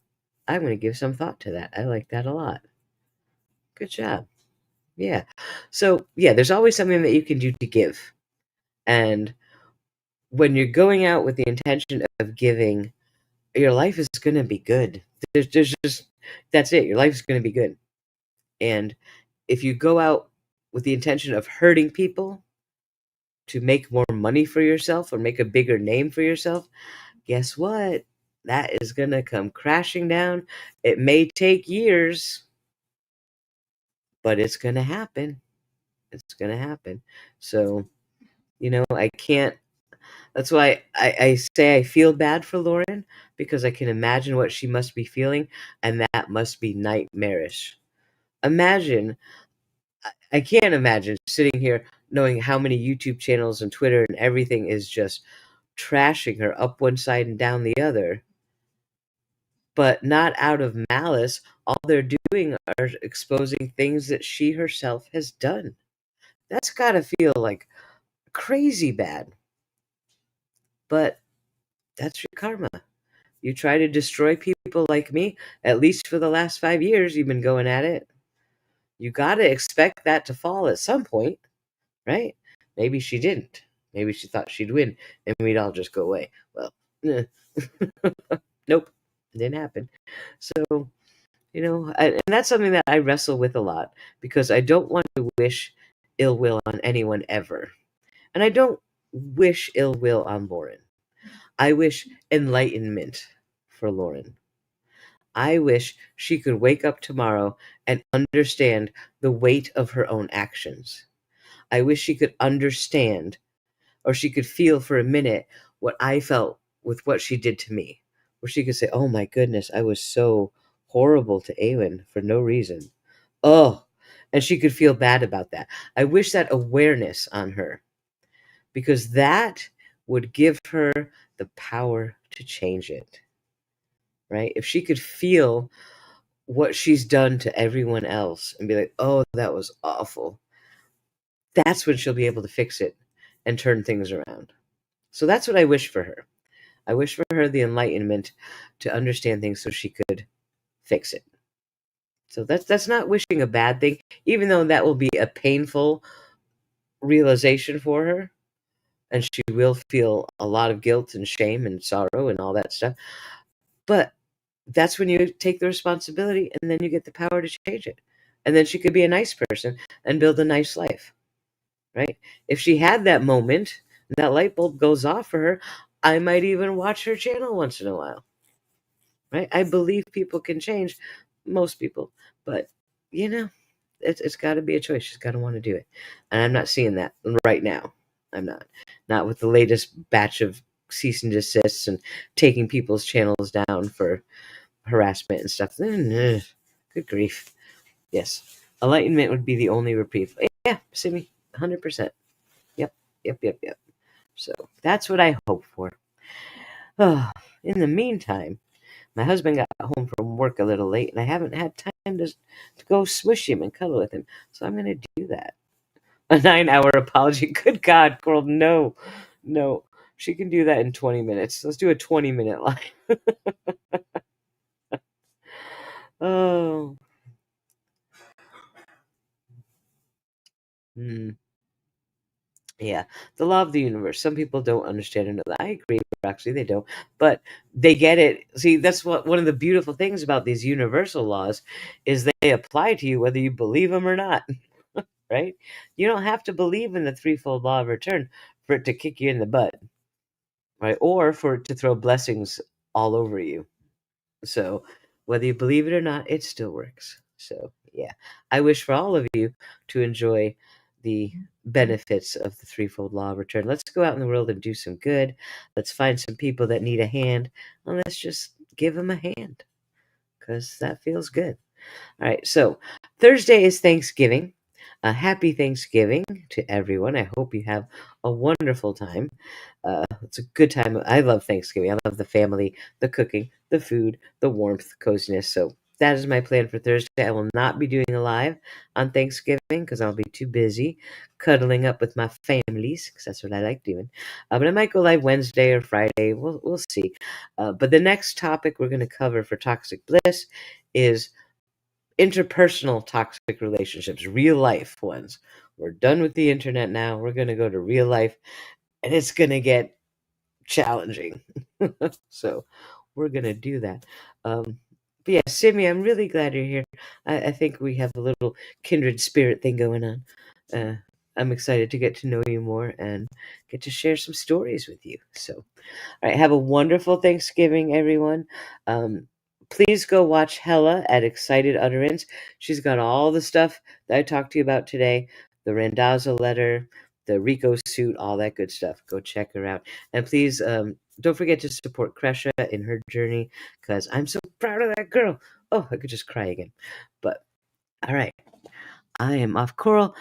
I'm going to give some thought to that. I like that a lot. Good job. Yeah. So, yeah, there's always something that you can do to give. And when you're going out with the intention of giving, your life is going to be good. There's just, that's it. Your life is going to be good. And if you go out with the intention of hurting people to make more money for yourself or make a bigger name for yourself, guess what? That is going to come crashing down. It may take years, but it's going to happen. It's going to happen. So, I can't. That's why I say I feel bad for Lauren, because I can imagine what she must be feeling, and that must be nightmarish. Imagine, I can't imagine sitting here knowing how many YouTube channels and Twitter and everything is just trashing her up one side and down the other, but not out of malice. All they're doing are exposing things that she herself has done. That's got to feel like crazy bad. But that's your karma. You try to destroy people like me, at least for the last 5 years you've been going at it. You got to expect that to fall at some point, right? Maybe she didn't. Maybe she thought she'd win and we'd all just go away. Well, eh. Nope, didn't happen. So, and that's something that I wrestle with a lot because I don't want to wish ill will on anyone ever. And I don't wish ill will on Lauren. I wish enlightenment for Lauren. I wish she could wake up tomorrow and understand the weight of her own actions. I wish she could understand or she could feel for a minute what I felt with what she did to me. Where she could say, "Oh my goodness, I was so horrible to Awen for no reason." Oh, and she could feel bad about that. I wish that awareness on her because that would give her the power to change it, right? If she could feel what she's done to everyone else and be like, "Oh, that was awful," that's when she'll be able to fix it and turn things around. So that's what I wish for her. I wish for her the enlightenment to understand things so she could fix it. So that's not wishing a bad thing, even though that will be a painful realization for her, and she will feel a lot of guilt and shame and sorrow and all that stuff. But that's when you take the responsibility and then you get the power to change it. And then she could be a nice person and build a nice life, right? If she had that moment, that light bulb goes off for her, I might even watch her channel once in a while, right? I believe people can change, most people, but you know, it's got to be a choice. She's got to want to do it, and I'm not seeing that right now. I'm not with the latest batch of cease and desists and taking people's channels down for harassment and stuff. Good grief. Yes, enlightenment would be the only reprieve. Yeah, Simi, 100%. Yep, yep. So that's what I hope for. Oh, in the meantime, my husband got home from work a little late, and I haven't had time to go swish him and cuddle with him. So I'm going to do that. A 9-hour apology. Good God, girl, no, no. She can do that in 20 minutes. Let's do a 20-minute line. Oh, hmm. Yeah, the law of the universe. Some people don't understand it. I agree, actually, they don't, but they get it. See, that's what one of the beautiful things about these universal laws is they apply to you whether you believe them or not, right? You don't have to believe in the threefold law of return for it to kick you in the butt, right? Or for it to throw blessings all over you. So, whether you believe it or not, it still works. So, yeah, I wish for all of you to enjoy the benefits of the threefold law of return. Let's go out in the world and do some good. Let's find some people that need a hand, and let's just give them a hand because that feels good. All right, so Thursday is Thanksgiving. A happy Thanksgiving to everyone. I hope you have a wonderful time. It's a good time. I love Thanksgiving. I love the family, the cooking, the food, the warmth, coziness. So that is my plan for Thursday. I will not be doing a live on Thanksgiving because I'll be too busy cuddling up with my families because that's what I like doing. But I might go live Wednesday or Friday. We'll see. But the next topic we're going to cover for Toxic Bliss is interpersonal toxic relationships, real life ones. We're done with the internet now. We're going to go to real life, and it's going to get challenging. So we're going to do that. But yeah, Simi, I'm really glad you're here. I think we have a little kindred spirit thing going on. I'm excited to get to know you more and get to share some stories with you. So, all right, have a wonderful Thanksgiving, everyone. Please go watch Hella at Excited Utterance. She's got all the stuff that I talked to you about today, the Randazzo letter, the Rico suit, all that good stuff. Go check her out. And please don't forget to support Kresha in her journey because I'm so proud of that girl. Oh, I could just cry again. But all right, I am off. Coral,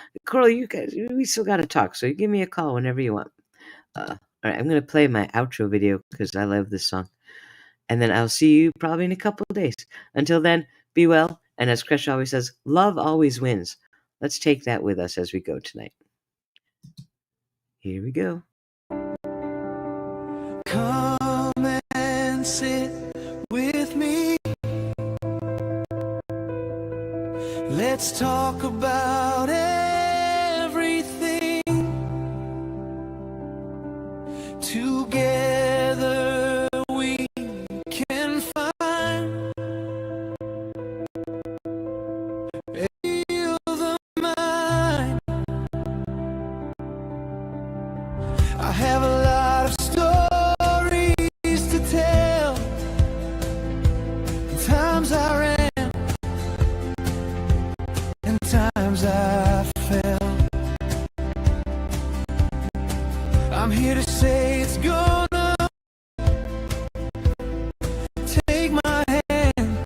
you guys, we still got to talk. So you give me a call whenever you want. All right, I'm going to play my outro video because I love this song. And then I'll see you probably in a couple of days. Until then, be well. And as Kresh always says, love always wins. Let's take that with us as we go tonight. Here we go. Come and sit Let's talk about everything. Together we can find. Heal the mind. I have a lot of stories to tell. Times I ran and times I fell. I'm here to say it's gonna take my hand.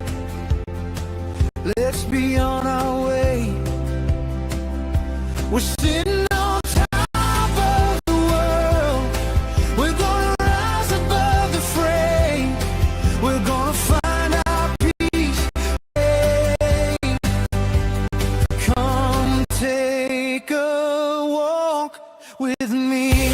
Let's be on our way. We're sitting on top of the world. We're gonna rise above the fray. We're gonna find our peace. Hey, come take a walk with me.